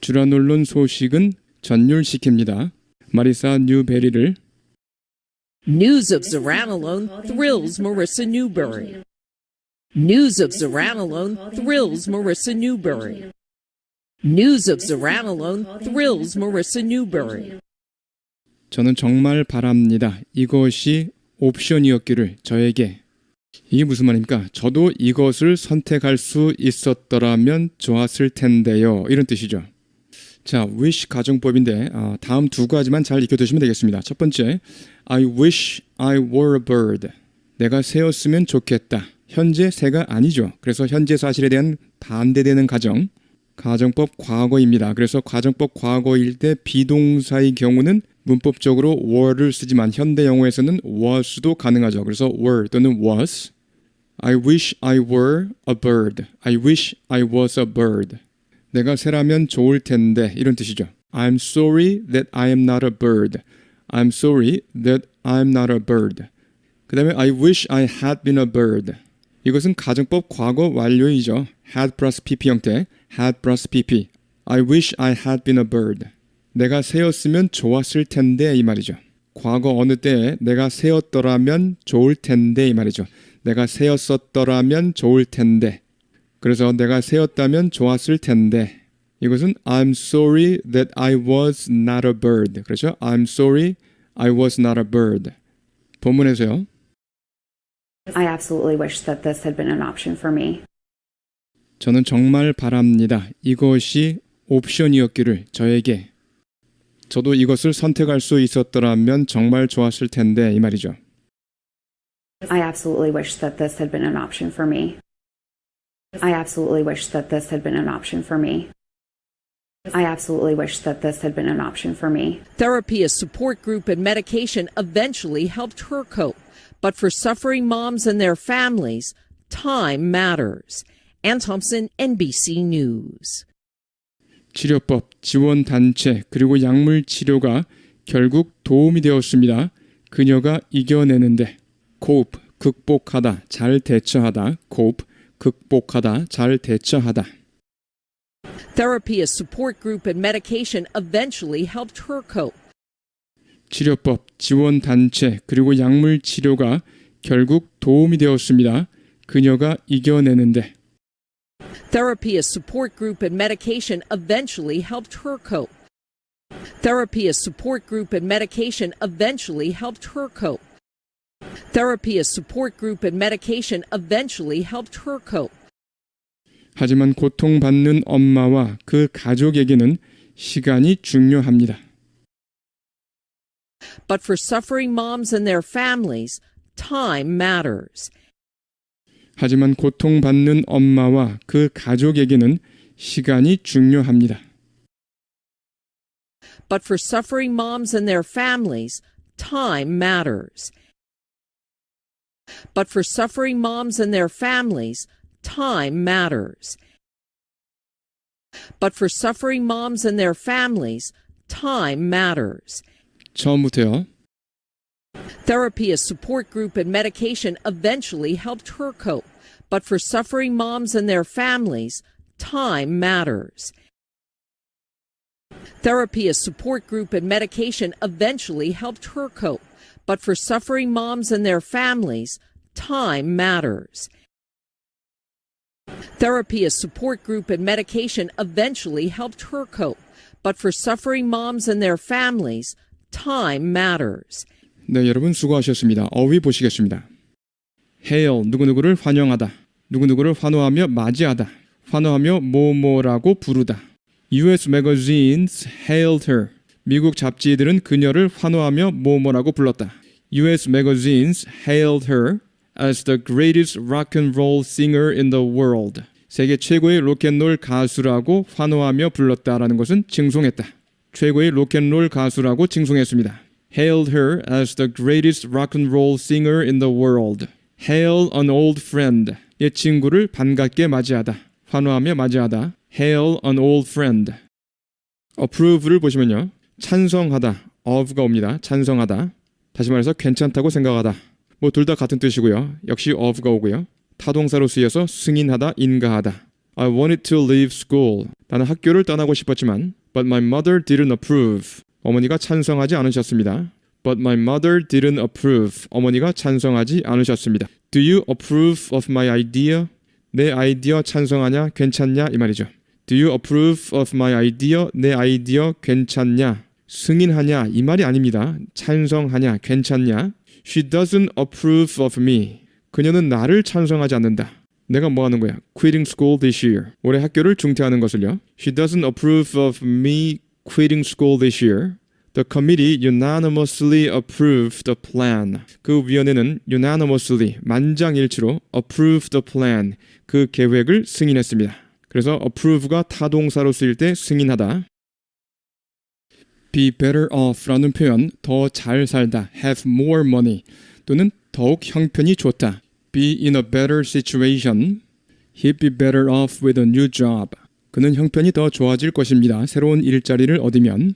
[SPEAKER 6] 주라놀론 소식은 전율시킵니다. 마리사 뉴베리를
[SPEAKER 2] News of zuranolone thrills Marissa Newberry. News of zuranolone thrills Marissa Newberry. News of zuranolone thrills Marissa Newberry.
[SPEAKER 6] 저는 정말 바랍니다. 이것이 옵션이었기를 저에게. 이게 무슨 말입니까? 저도 이것을 선택할 수 있었더라면 좋았을 텐데요. 이런 뜻이죠. 자, wish 가정법인데 다음 두 가지만 잘 익혀두시면 되겠습니다. 첫 번째, I wish I were a bird. 내가 새였으면 좋겠다. 현재 새가 아니죠. 그래서 현재 사실에 대한 반대되는 가정. 가정법 과거입니다. 그래서 가정법 과거일 때 비동사의 경우는 문법적으로 were를 쓰지만 현대 영어에서는 was도 가능하죠. 그래서 were 또는 was. I wish I were a bird. I wish I was a bird. 내가 새라면 좋을 텐데 이런 뜻이죠. I'm sorry that I am not a bird. I'm sorry that I'm not a bird. 그 다음에 I wish I had been a bird. 이것은 가정법 과거 완료이죠. had 플러스 pp 형태. had 플러스 pp. I wish I had been a bird. 내가 새였으면 좋았을 텐데 이 말이죠. 과거 어느 때에 내가 새였더라면 좋을 텐데 이 말이죠. 내가 새였었더라면 좋을 텐데. 그래서 내가 새였다면 좋았을 텐데. 이것은 I'm sorry that I was not a bird. 그렇죠? I'm sorry I was not a bird. 본문에서요.
[SPEAKER 3] I absolutely wish that this had been an option for me.
[SPEAKER 6] 저는 정말 바랍니다. 이것이 옵션이었기를 저에게. 저도 이것을 선택할 수 있었더라면 정말 좋았을 텐데 이 말이죠.
[SPEAKER 3] I absolutely wish that this had been an option for me. I absolutely wish that this had been an option for me. I absolutely wish that this had been an option for me.
[SPEAKER 2] Therapy, a support group, and medication eventually helped her cope. But for suffering moms and their families, time matters. Ann Thompson, NBC News.
[SPEAKER 6] 치료법, 지원단체, 그리고 약물 치료가 결국 도움이 되었습니다. 그녀가 이겨내는데 cope, 극복하다, 잘 대처하다, cope, 극복하다, 잘 대처하다.
[SPEAKER 2] Therapy, a support group, and medication eventually helped her cope.
[SPEAKER 6] 치료법, 지원단체, 그리고 약물 치료가 결국 도움이 되었습니다. 그녀가 이겨내는데
[SPEAKER 2] Therapy, a support group, and medication eventually helped her cope. Therapy, a support group, and medication eventually helped her cope. Therapy, a support group, and medication eventually helped her cope.
[SPEAKER 6] 하지만 고통받는 엄마와 그 가족에게는 시간이 중요합니다.
[SPEAKER 2] But for suffering moms and their families, time matters.
[SPEAKER 6] 하지만 고통받는 엄마와 그 가족에게는 시간이 중요합니다.
[SPEAKER 2] But for suffering moms and their families, time matters. But for suffering moms and their families, time matters. But for suffering moms and their families, time matters.
[SPEAKER 6] 처음부터요.
[SPEAKER 2] Therapy, a support group, and medication eventually helped her cope. But for suffering moms and their families, time matters. Therapy, a support group, and medication eventually helped her cope. But for suffering moms and their families, time matters. Therapy, a support group, and medication eventually helped her cope. But for suffering moms and their families, time matters.
[SPEAKER 6] 네, 여러분 수고하셨습니다. 어휘 보시겠습니다. hail, 누구누구를 환영하다. 누구누구를 환호하며 맞이하다. 환호하며 뭐뭐라고 부르다. US magazines hailed her. 미국 잡지들은 그녀를 환호하며 뭐뭐라고 불렀다. US magazines hailed her as the greatest rock and roll singer in the world. 세계 최고의 로켓롤 가수라고 환호하며 불렀다라는 것은 칭송했다. 최고의 로켓롤 가수라고 칭송했습니다. Hailed her as the greatest rock and roll singer in the world. Hail an old friend. 옛 친구를 반갑게 맞이하다. 환호하며 맞이하다. Hail an old friend. approve를 보시면요. 찬성하다. of가 옵니다. 찬성하다. 다시 말해서 괜찮다고 생각하다. 뭐 둘 다 같은 뜻이고요. 역시 of가 오고요. 타동사로 쓰여서 승인하다, 인가하다. I wanted to leave school. 나는 학교를 떠나고 싶었지만 but my mother didn't approve. 어머니가 찬성하지 않으셨습니다. But my mother didn't approve. 어머니가 찬성하지 않으셨습니다. Do you approve of my idea? 내 아이디어 찬성하냐? 괜찮냐? 이 말이죠. Do you approve of my idea? 내 아이디어 괜찮냐? 승인하냐? 이 말이 아닙니다. 찬성하냐? 괜찮냐? She doesn't approve of me. 그녀는 나를 찬성하지 않는다. 내가 뭐 하는 거야? Quitting school this year. 올해 학교를 중퇴하는 것을요. She doesn't approve of me quitting school this year. The committee unanimously approved the plan. 그 위원회는 unanimously, 만장일치로 approve the plan, 그 계획을 승인했습니다. 그래서 approve가 타동사로 쓰일 때 승인하다. be better off라는 표현, 더 잘 살다, have more money, 또는 더욱 형편이 좋다. be in a better situation. He'd be better off with a new job. 그는 형편이 더 좋아질 것입니다. 새로운 일자리를 얻으면.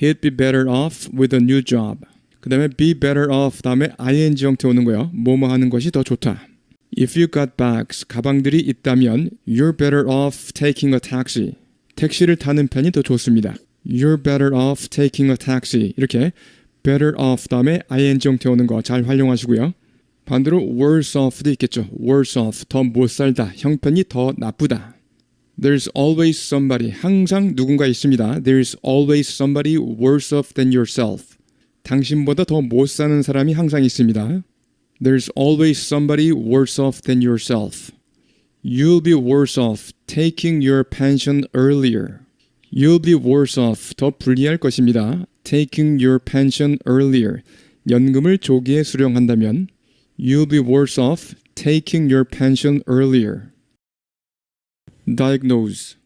[SPEAKER 6] He'd be better off with a new job. 그 다음에 be better off 다음에 ing 형태 오는 거예요. 뭐뭐 하는 것이 더 좋다. If you got bags, 가방들이 있다면 you're better off taking a taxi. 택시를 타는 편이 더 좋습니다. You're better off taking a taxi. 이렇게 better off 다음에 ing 형태 오는 거 잘 활용하시고요. 반대로 worse off도 있겠죠. worse off, 더 못 살다, 형편이 더 나쁘다. There's always somebody, 항상 누군가 있습니다. There's always somebody worse off than yourself. 당신보다 더 못 사는 사람이 항상 있습니다. There's always somebody worse off than yourself. You'll be worse off taking your pension earlier. You'll be worse off, 더 불리할 것입니다. Taking your pension earlier. 연금을 조기에 수령한다면 You'll be worse off taking your pension earlier. diagnose,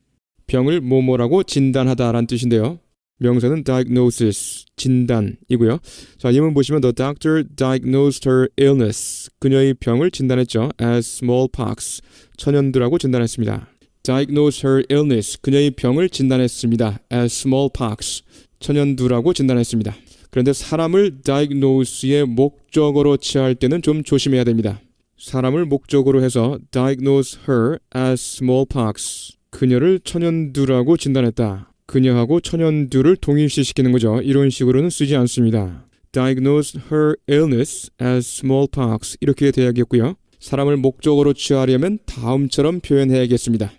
[SPEAKER 6] 병을 뭐뭐라고 진단하다라는 뜻인데요. 명사는 diagnosis, 진단이고요. 자, 예문 보시면 the doctor diagnosed her illness. 그녀의 병을 진단했죠. as smallpox, 천연두라고 진단했습니다. diagnosed her illness. 그녀의 병을 진단했습니다. as smallpox, 천연두라고 진단했습니다. 그런데 사람을 diagnose의 목적어로 취할 때는 좀 조심해야 됩니다. 사람을 목적으로 해서 diagnose her as smallpox. 그녀를 천연두라고 진단했다. 그녀하고 천연두를 동일시시키는 거죠. 이런 식으로는 쓰지 않습니다. diagnose her illness as smallpox. 이렇게 돼야겠고요. 사람을 목적으로 취하려면 다음처럼 표현해야겠습니다.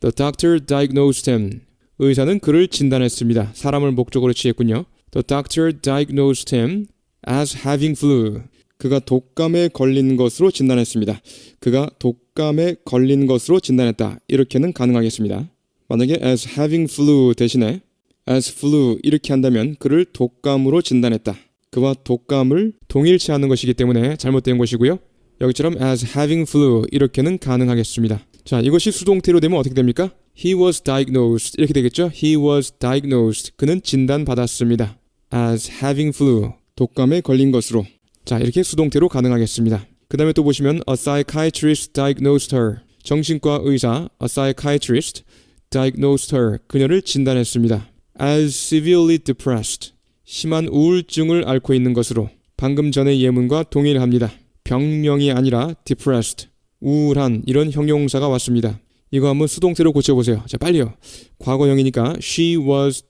[SPEAKER 6] The doctor diagnosed him. 의사는 그를 진단했습니다. 사람을 목적으로 취했군요. The doctor diagnosed him as having flu. 그가 독감에 걸린 것으로 진단했습니다. 그가 독감에 걸린 것으로 진단했다. 이렇게는 가능하겠습니다. 만약에 as having flu 대신에 as flu 이렇게 한다면 그를 독감으로 진단했다. 그와 독감을 동일시하는 것이기 때문에 잘못된 것이고요. 여기처럼 as having flu 이렇게는 가능하겠습니다. 자, 이것이 수동태로 되면 어떻게 됩니까? He was diagnosed 이렇게 되겠죠? He was diagnosed. 그는 진단받았습니다. as having flu. 독감에 걸린 것으로. 자, 이렇게 수동태로 가능하겠습니다. 그 다음에 또 보시면 a psychiatrist diagnosed her. 정신과 의사 a psychiatrist diagnosed her. 그녀를 진단했습니다. as severely depressed. 심한 우울증을 앓고 있는 것으로. 방금 전의 예문과 동일합니다. 병명이 아니라 depressed. 우울한 이런 형용사가 왔습니다. 이거 한번 수동태로 고쳐보세요. 자, 빨리요. 과거형이니까 she was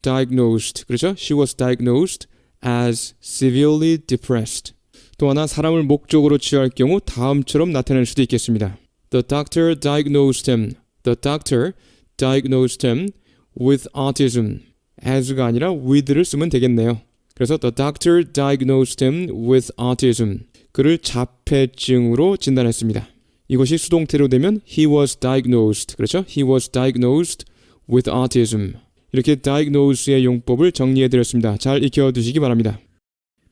[SPEAKER 6] diagnosed. 그렇죠? She was diagnosed as severely depressed. 또 하나 사람을 목적으로 취할 경우 다음처럼 나타낼 수도 있겠습니다. The doctor diagnosed him. The doctor diagnosed him with autism. as가 아니라 with를 쓰면 되겠네요. 그래서 the doctor diagnosed him with autism. 그를 자폐증으로 진단했습니다. 이것이 수동태로 되면 he was diagnosed. 그렇죠? He was diagnosed with autism. 이렇게 diagnose의 용법을 정리해드렸습니다. 잘 익혀두시기 바랍니다.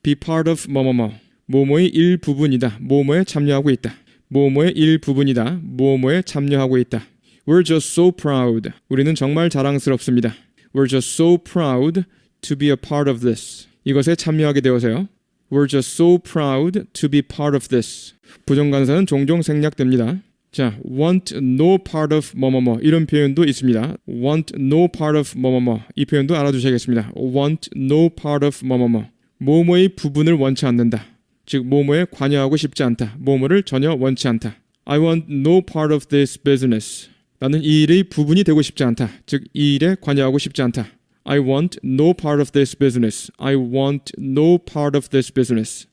[SPEAKER 6] be part of 뭐뭐뭐. 뭐뭐의 일부분이다. 뭐뭐에 참여하고 있다. 뭐뭐의 일부분이다. 뭐뭐에 참여하고 있다. We're just so proud. 우리는 정말 자랑스럽습니다. We're just so proud to be a part of this. 이것에 참여하게 되어서요. We're just so proud to be part of this. 부정관사는 종종 생략됩니다. 자, want no part of 뭐뭐뭐 이런 표현도 있습니다. want no part of 뭐뭐뭐 이 표현도 알아두셔야겠습니다. want no part of 뭐뭐뭐 뭐뭐의 부분을 원치 않는다. 즉 뭐뭐에 관여하고 싶지 않다. 뭐뭐를 전혀 원치 않다. I want no part of this business. 나는 이 일의 부분이 되고 싶지 않다. 즉 이 일에 관여하고 싶지 않다. I want no part of this business. I want no part of this business.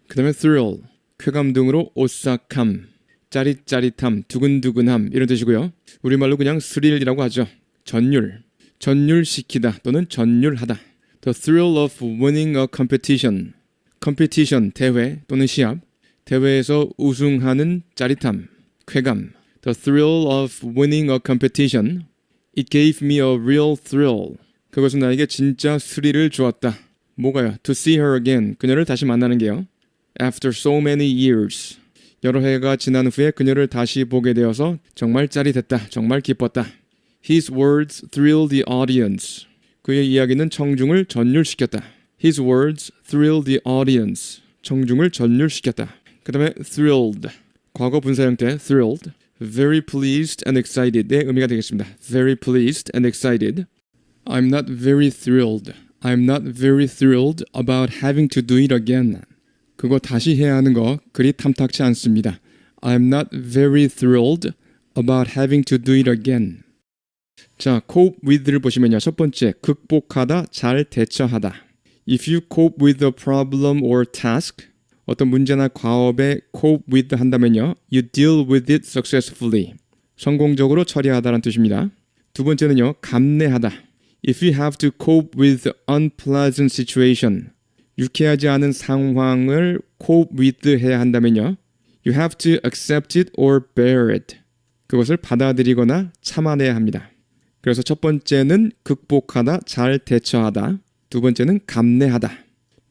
[SPEAKER 6] 그 다음에 thrill, 쾌감 등으로 오싹함, 짜릿짜릿함, 두근두근함 이런 뜻이고요. 우리말로 그냥 스릴이라고 하죠. 전율, 전율시키다 또는 전율하다. The thrill of winning a competition. competition, 대회 또는 시합. 대회에서 우승하는 짜릿함, 쾌감. The thrill of winning a competition. It gave me a real thrill. 그것은 나에게 진짜 스릴을 주었다. 뭐가요? To see her again. 그녀를 다시 만나는 게요. After so many years. 여러 해가 지난 후에 그녀를 다시 보게 되어서 정말 짜릿했다. 정말 기뻤다. His words thrilled the audience. 그의 이야기는 청중을 전율시켰다. His words thrilled the audience. 청중을 전율시켰다. 그 다음에 thrilled. 과거 분사 형태 thrilled. Very pleased and excited의 의미가 되겠습니다. Very pleased and excited. I'm not very thrilled. I'm not very thrilled about having to do it again. 그거 다시 해야 하는 거 그리 탐탁치 않습니다. I'm not very thrilled about having to do it again. 자, cope with를 보시면요. 첫 번째, 극복하다, 잘 대처하다. If you cope with a problem or task, 어떤 문제나 과업에 cope with 한다면요. You deal with it successfully. 성공적으로 처리하다라는 뜻입니다. 두 번째는요. 감내하다. If you have to cope with unpleasant situation, 유쾌하지 않은 상황을 cope with 해야 한다면요. You have to accept it or bear it. 그것을 받아들이거나 참아내야 합니다. 그래서 첫 번째는 극복하다, 잘 대처하다. 두 번째는 감내하다.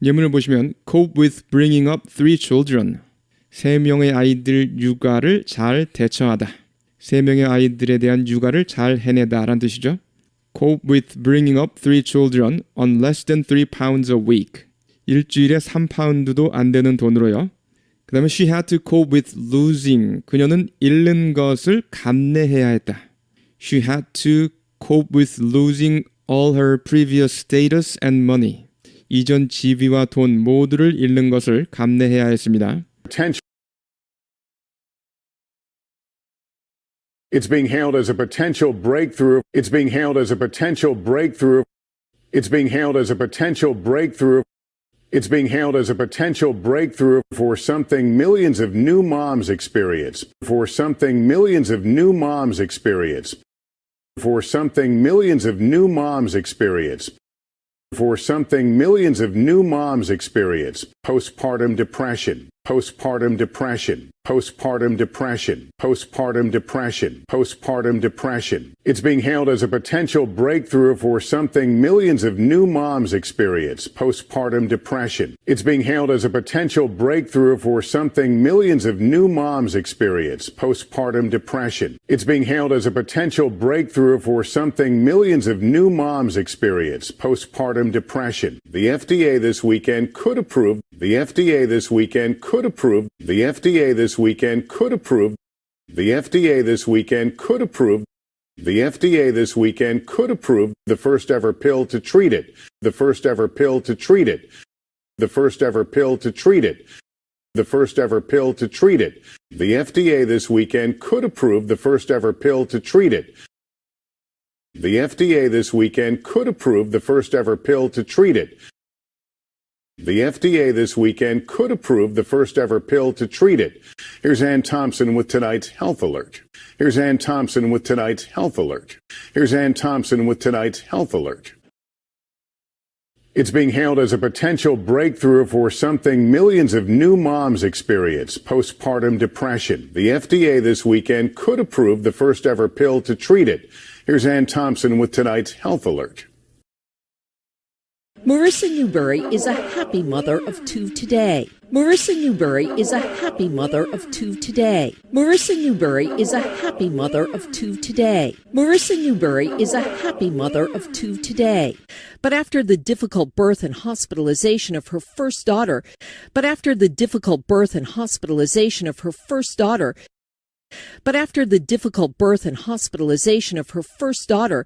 [SPEAKER 6] 예문을 보시면 cope with bringing up 3 children. 3명의 아이들 육아를 잘 대처하다. 3명의 아이들에 대한 육아를 잘 해내다 라는 뜻이죠. Cope with bringing up 3 children on less than 3 pounds a week. 일주일에 3파운드도 안 되는 돈으로요. 그 다음에 she had to cope with losing. 그녀는 잃는 것을 감내해야 했다. She had to cope with losing all her previous status and money. 이전 지위와 돈 모두를 잃는 것을 감내해야 했습니다.
[SPEAKER 1] It's being hailed as a potential breakthrough. It's being hailed as a potential breakthrough. It's being hailed as a potential breakthrough. It's being hailed as a potential breakthrough for something millions of new moms experience. For something millions of new moms experience. For something millions of new moms experience. For something millions of new moms experience. Postpartum depression. postpartum depression, postpartum depression, postpartum depression, postpartum depression. It's being hailed as a potential breakthrough for something millions of new moms experience, postpartum depression. It's being hailed as a potential breakthrough for something millions of new moms experience, postpartum depression. It's being hailed as a potential breakthrough for something millions of new moms experience, postpartum depression. The FDA this weekend could approve the FDA this weekend could approve the FDA this weekend could approve the FDA this weekend could approve the FDA this weekend could approve the first ever pill to treat it, the first ever pill to treat it, the first ever pill to treat it, the first ever pill to treat it. The FDA this weekend could approve the first ever pill to treat it. The FDA this weekend could approve the first ever pill to treat it. The FDA this weekend could approve the first ever pill to treat it. Here's Ann Thompson with tonight's Health Alert. Here's Ann Thompson with tonight's Health Alert. Here's Ann Thompson with tonight's Health Alert. It's being hailed as a potential breakthrough for something millions of new moms experience, postpartum depression. The FDA this weekend could approve the first ever pill to treat it. Here's Ann Thompson with tonight's Health Alert.
[SPEAKER 2] Marissa Newberry is a happy mother of two today. Marissa Newberry is a happy mother of two today. Marissa Newberry is a happy mother of two today. Marissa Newberry is a happy mother of two today. But after the difficult birth and hospitalization of her first daughter, but after the difficult birth and hospitalization of her first daughter, but after the difficult birth and hospitalization of her first daughter,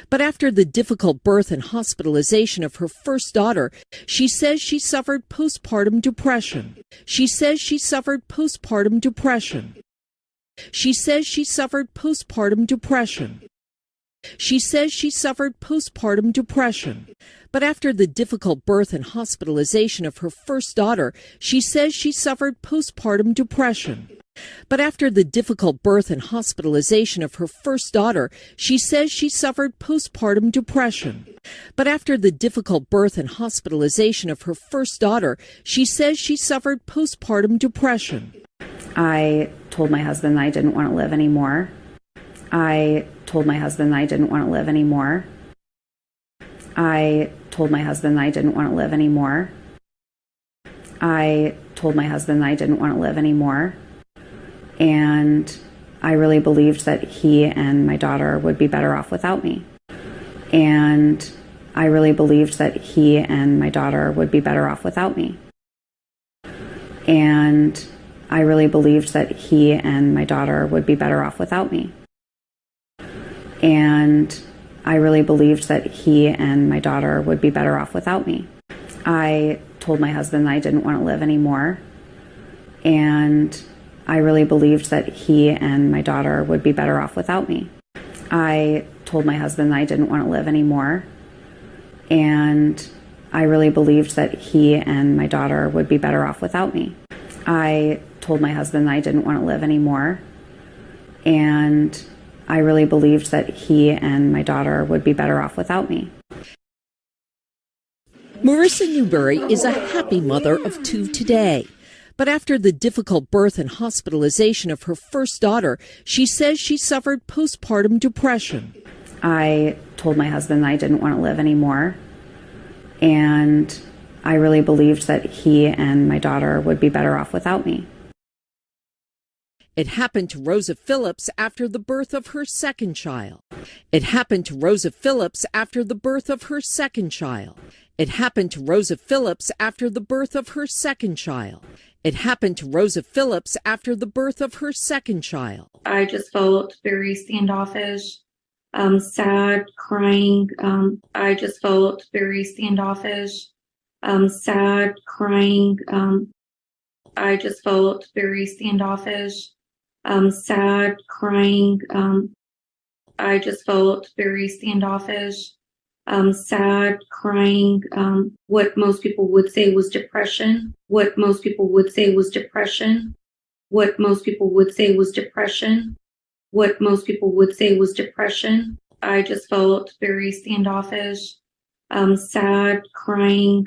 [SPEAKER 2] but after the difficult birth and hospitalization of her first daughter, she says she suffered postpartum depression. She says she suffered postpartum depression. She says she suffered postpartum depression. She says she suffered postpartum depression. But after the difficult birth and hospitalization of her first daughter, she says she suffered postpartum depression. But after the difficult birth and hospitalization of her first daughter, she says she suffered postpartum depression. But after the difficult birth and hospitalization of her first daughter, she says she suffered postpartum depression.
[SPEAKER 3] I told my husband that I didn't want to live anymore. I told my husband that I didn't want to live anymore. I told my husband that I didn't want to live anymore. I told my husband that I didn't want to live anymore. And I really believed that he and my daughter would be better off without me. And I really believed that he and my daughter would be better off without me. And I really believed that he and my daughter would be better off without me. And I really believed that he and my daughter would be better off without me. I told my husband that I didn't want to live anymore. And I really believed that he and my daughter would be better off without me. I told my husband that I didn't want to live anymore. And I really believed that he and my daughter would be better off without me. I told my husband that I didn't want to live anymore. And I really believed that he and my daughter would be better off without me.
[SPEAKER 2] Marissa Newberry is a happy mother of two today. But after the difficult birth and hospitalization of her first daughter, she says she suffered postpartum depression.
[SPEAKER 3] I told my husband that I didn't want to live anymore. And I really believed that he and my daughter would be better off without me.
[SPEAKER 2] It happened to Rosa Phillips after the birth of her second child. It happened to Rosa Phillips after the birth of her second child. It happened to Rosa Phillips after the birth of her second child. It happened to Rosa Phillips after the birth of her second child.
[SPEAKER 4] I just felt very standoffish, sad, crying. I just felt very standoffish, sad, crying. I just felt very standoffish, sad, crying. I just felt very standoffish, sad, crying. What most people would say was depression. What most people would say was depression. What most people would say was depression. What most people would say was depression. I just felt very standoffish, sad, crying.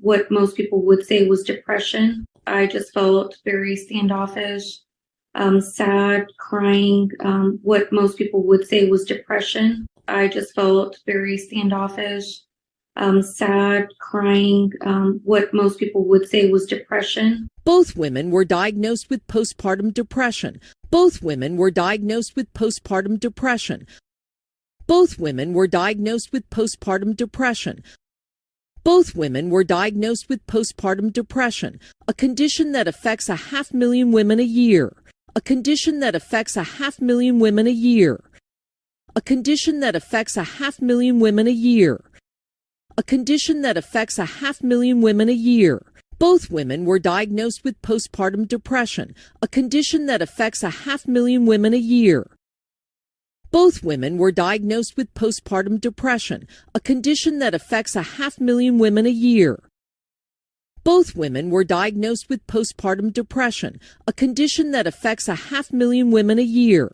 [SPEAKER 4] What most people would say was depression. I just felt very standoffish, sad, crying, what most people would say was depression. I just felt very standoffish, sad, crying, what most people would say was depression.
[SPEAKER 2] Both women were diagnosed with postpartum depression. Both women were diagnosed with postpartum depression. Both women were diagnosed with postpartum depression. Both women were diagnosed with postpartum depression, a condition that affects 500,000 women a year. A condition that affects 500,000 women a year. A condition that affects 500,000 women a year. A condition that affects 500,000 women a year. Both women were diagnosed with postpartum depression, a condition that affects 500,000 women a year. Both women were diagnosed with postpartum depression, a condition that affects 500,000 women a year. Both women were diagnosed with postpartum depression, a condition that affects 500,000 women a year.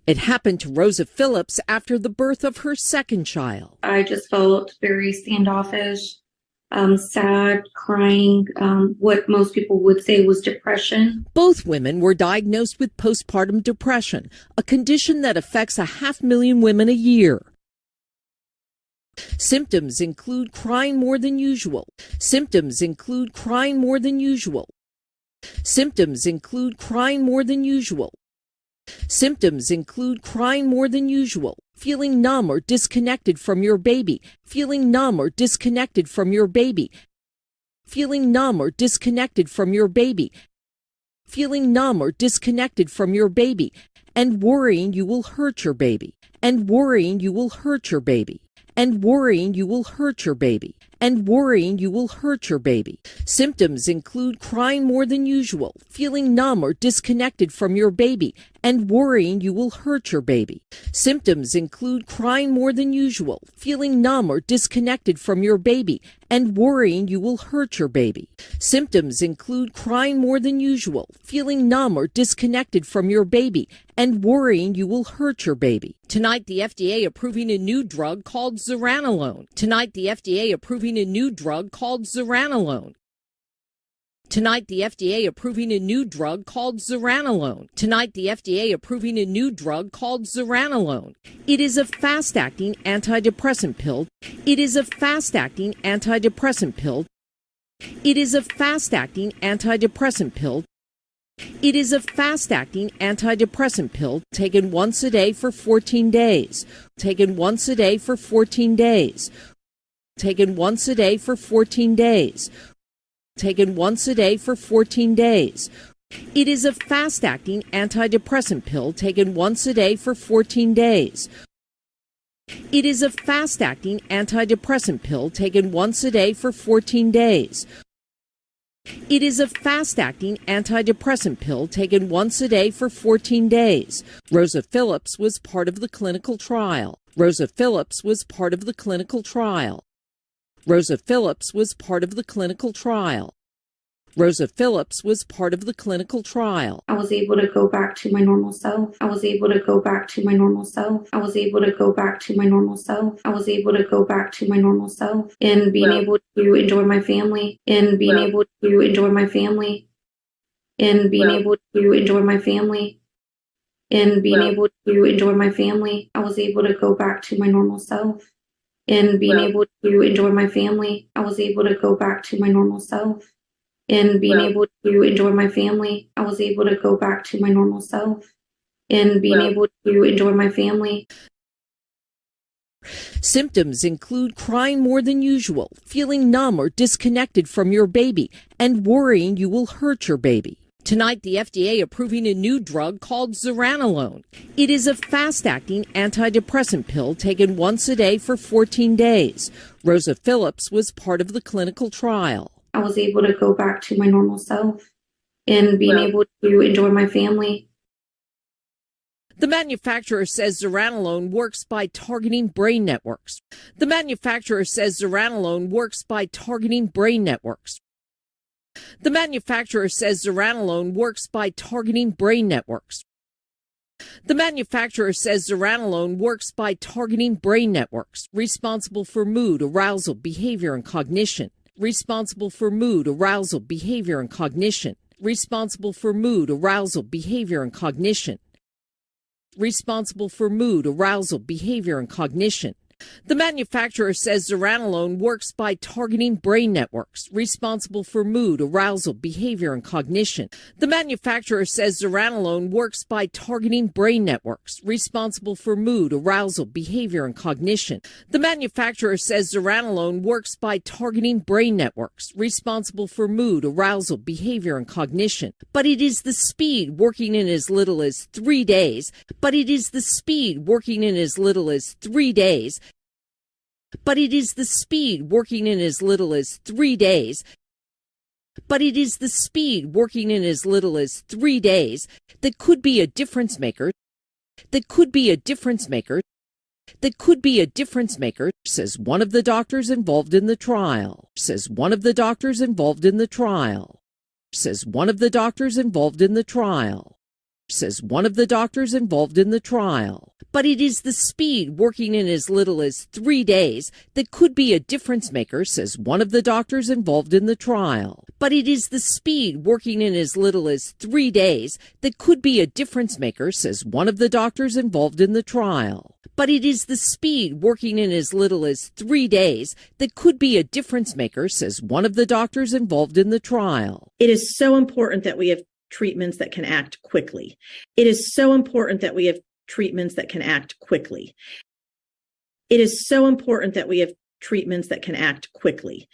[SPEAKER 2] It happened to Rosa Phillips after the birth of her second child.
[SPEAKER 4] I just felt very standoffish, sad, crying, what most people would say was depression.
[SPEAKER 2] Both women were diagnosed with postpartum depression, a condition that affects 500,000 women a year. Symptoms include crying more than usual. Symptoms include crying more than usual. Symptoms include crying more than usual. Symptoms include crying more than usual, feeling numb or disconnected from your baby, feeling numb or disconnected from your baby, feeling numb or disconnected from your baby, feeling numb or disconnected from your baby, and worrying you will hurt your baby, and worrying you will hurt your baby, and worrying you will hurt your baby, and worrying you will hurt your baby. Symptoms include crying more than usual, feeling numb or disconnected from your baby, and worrying you will hurt your baby. Symptoms include crying more than usual, feeling numb or disconnected from your baby, and worrying you will hurt your baby. Symptoms include crying more than usual, feeling numb or disconnected from your baby, and worrying you will hurt your baby. Tonight, the FDA approving a new drug called zuranolone. Tonight, the FDA approving a new drug called zuranolone. Tonight, the FDA approving a new drug called zuranolone. Tonight, the FDA approving a new drug called zuranolone. It is a fast-acting antidepressant pill. It is a fast-acting antidepressant pill. It is a fast-acting antidepressant pill. It is a fast-acting antidepressant pill taken once a day for 14 days. Taken once a day for 14 days. Taken once a day for 14 days. Taken once a day for 14 days. It is a fast-acting antidepressant pill taken once a day for 14 days. It is a fast-acting antidepressant pill taken once a day for 14 days. It is a fast-acting antidepressant pill taken once a day for 14 days. Rosa Phillips was part of the clinical trial. Rosa Phillips was part of the clinical trial. Rosa Phillips was part of the clinical trial. Rosa Phillips was part of the clinical trial.
[SPEAKER 4] I was able to go back to my normal self. I was able to go back to my normal self. I was able to go back to my normal self. I was able to go back to my normal self and being able to enjoy my family and being able to enjoy my family and being able to enjoy my family and being able to enjoy my family. I was able to go back to my normal self and being able to enjoy my family. I was able to go back to my normal self and being able to enjoy my family. I was able to go back to my normal self and being able to enjoy my family.
[SPEAKER 2] Symptoms include crying more than usual, feeling numb or disconnected from your baby, and worrying you will hurt your baby. Tonight, the FDA approving a new drug called zuranolone. It is a fast-acting antidepressant pill taken once a day for 14 days. Rosa Phillips was part of the clinical trial.
[SPEAKER 4] I was able to go back to my normal self and being able to enjoy my family.
[SPEAKER 2] The manufacturer says zuranolone works by targeting brain networks. The manufacturer says zuranolone works by targeting brain networks. The manufacturer says zuranolone works by targeting brain networks. The manufacturer says zuranolone works by targeting brain networks responsible for mood, arousal, behavior, and cognition. responsible for mood, arousal, behavior, and cognition, responsible for mood, arousal, behavior, and cognition, responsible for mood, arousal, behavior, and cognition. The manufacturer says zuranolone works by targeting brain networks responsible for mood, arousal, behavior, and cognition. The manufacturer says zuranolone works by targeting brain networks responsible for mood, arousal, behavior, and cognition. The manufacturer says zuranolone works by targeting brain networks responsible for mood, arousal, behavior, and cognition. But it is the speed working in as little as 3 days. But it is the speed working in as little as 3 days. But it is the speed working in as little as 3 days. But it is the speed working in as little as 3 days that could be a difference maker. That could be a difference maker. That could be a difference maker, says one of the doctors involved in the trial. Says one of the doctors involved in the trial. Says one of the doctors involved in the trial. Says one of the doctors involved in the trial. But it is the speed working in as little as 3 days that could be a difference maker, says one of the doctors involved in the trial. But it is the speed working in as little as 3 days that could be a difference maker, says one of the doctors involved in the trial. But it is the speed working in as little as 3 days that could be a difference maker, says one of the doctors involved in the trial.
[SPEAKER 5] It is so important that we have treatments that can act quickly. It is so important that we have treatments that can act quickly. It is so important that we have treatments that can act quickly.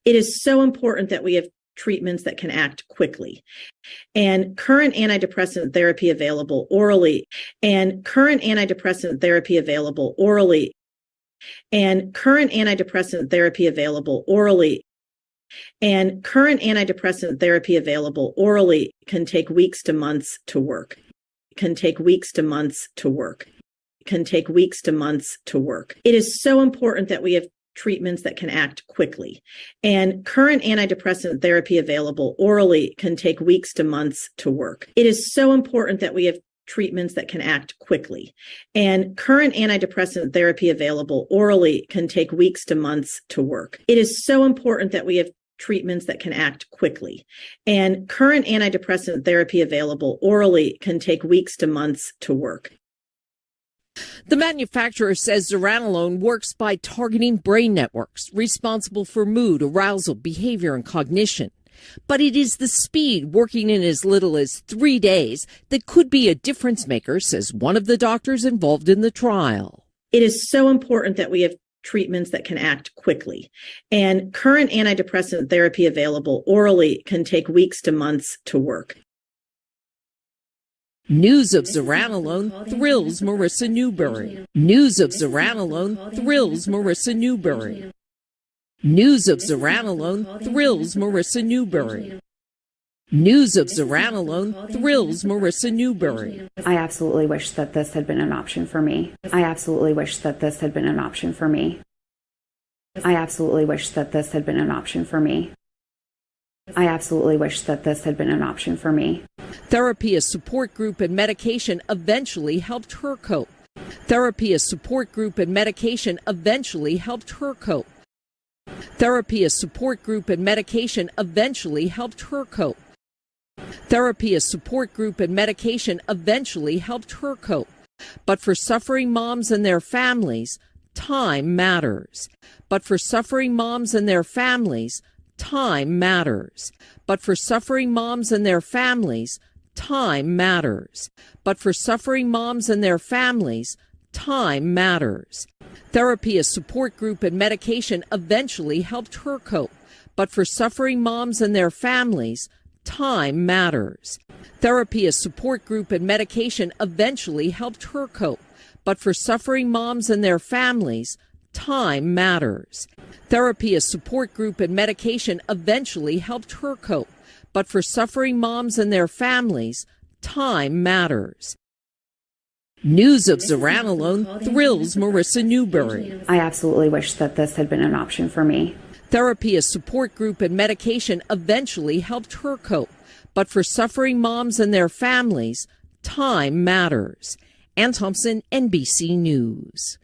[SPEAKER 5] It is so important that we have treatments that can act quickly. And current antidepressant therapy available orally, and current antidepressant therapy available orally, and current antidepressant therapy available orally, and current antidepressant therapy available orally can take weeks to months to work. Can take weeks to months to work. Can take weeks to months to work. It is so important that we have treatments that can act quickly. And current antidepressant therapy available orally can take weeks to months to work. It is so important that we have treatments that can act quickly. And current antidepressant therapy available orally can take weeks to months to work. It is so important that we have treatments that can act quickly. And current antidepressant therapy available orally can take weeks to months to work.
[SPEAKER 2] The manufacturer says zuranolone works by targeting brain networks responsible for mood, arousal, behavior, and cognition. But it is the speed working in as little as 3 days that could be a difference maker, says one of the doctors involved in the trial.
[SPEAKER 5] It is so important that we have treatments that can act quickly. And current antidepressant therapy available orally can take weeks to months to work.
[SPEAKER 2] News of zuranolone thrills Marissa Newberry. News of zuranolone thrills Marissa Newberry. News of zuranolone thrills Marissa Newberry. News of zuranolone thrills Marissa Newberry.
[SPEAKER 3] I absolutely wish that this had been an option for me. I absolutely wish that this had been an option for me. I absolutely wish that this had been an option for me. I absolutely wish that this had been an option for me.
[SPEAKER 2] Therapy, a support group, and medication eventually helped her cope. Therapy, a support group, and medication eventually helped her cope. Therapy, a support group, and medication eventually helped her cope. Therapy, a support group, and medication eventually helped her cope. But for suffering moms and their families, time matters. But for suffering moms and their families, time matters. But for suffering moms and their families, time matters. But for suffering moms and their families, time matters. Therapy, a support group, and medication eventually helped her cope. But for suffering moms and their families, time matters. Therapy, a support group, and medication eventually helped her cope. But for suffering moms and their families, time matters. Therapy, a support group, and medication eventually helped her cope. But for suffering moms and their families, time matters. News of zuranolone thrills Marissa Newberry.
[SPEAKER 3] I absolutely wish that this had been an option for me.
[SPEAKER 2] Therapy, a support group, and medication eventually helped her cope. But for suffering moms and their families, time matters. Ann Thompson, NBC News.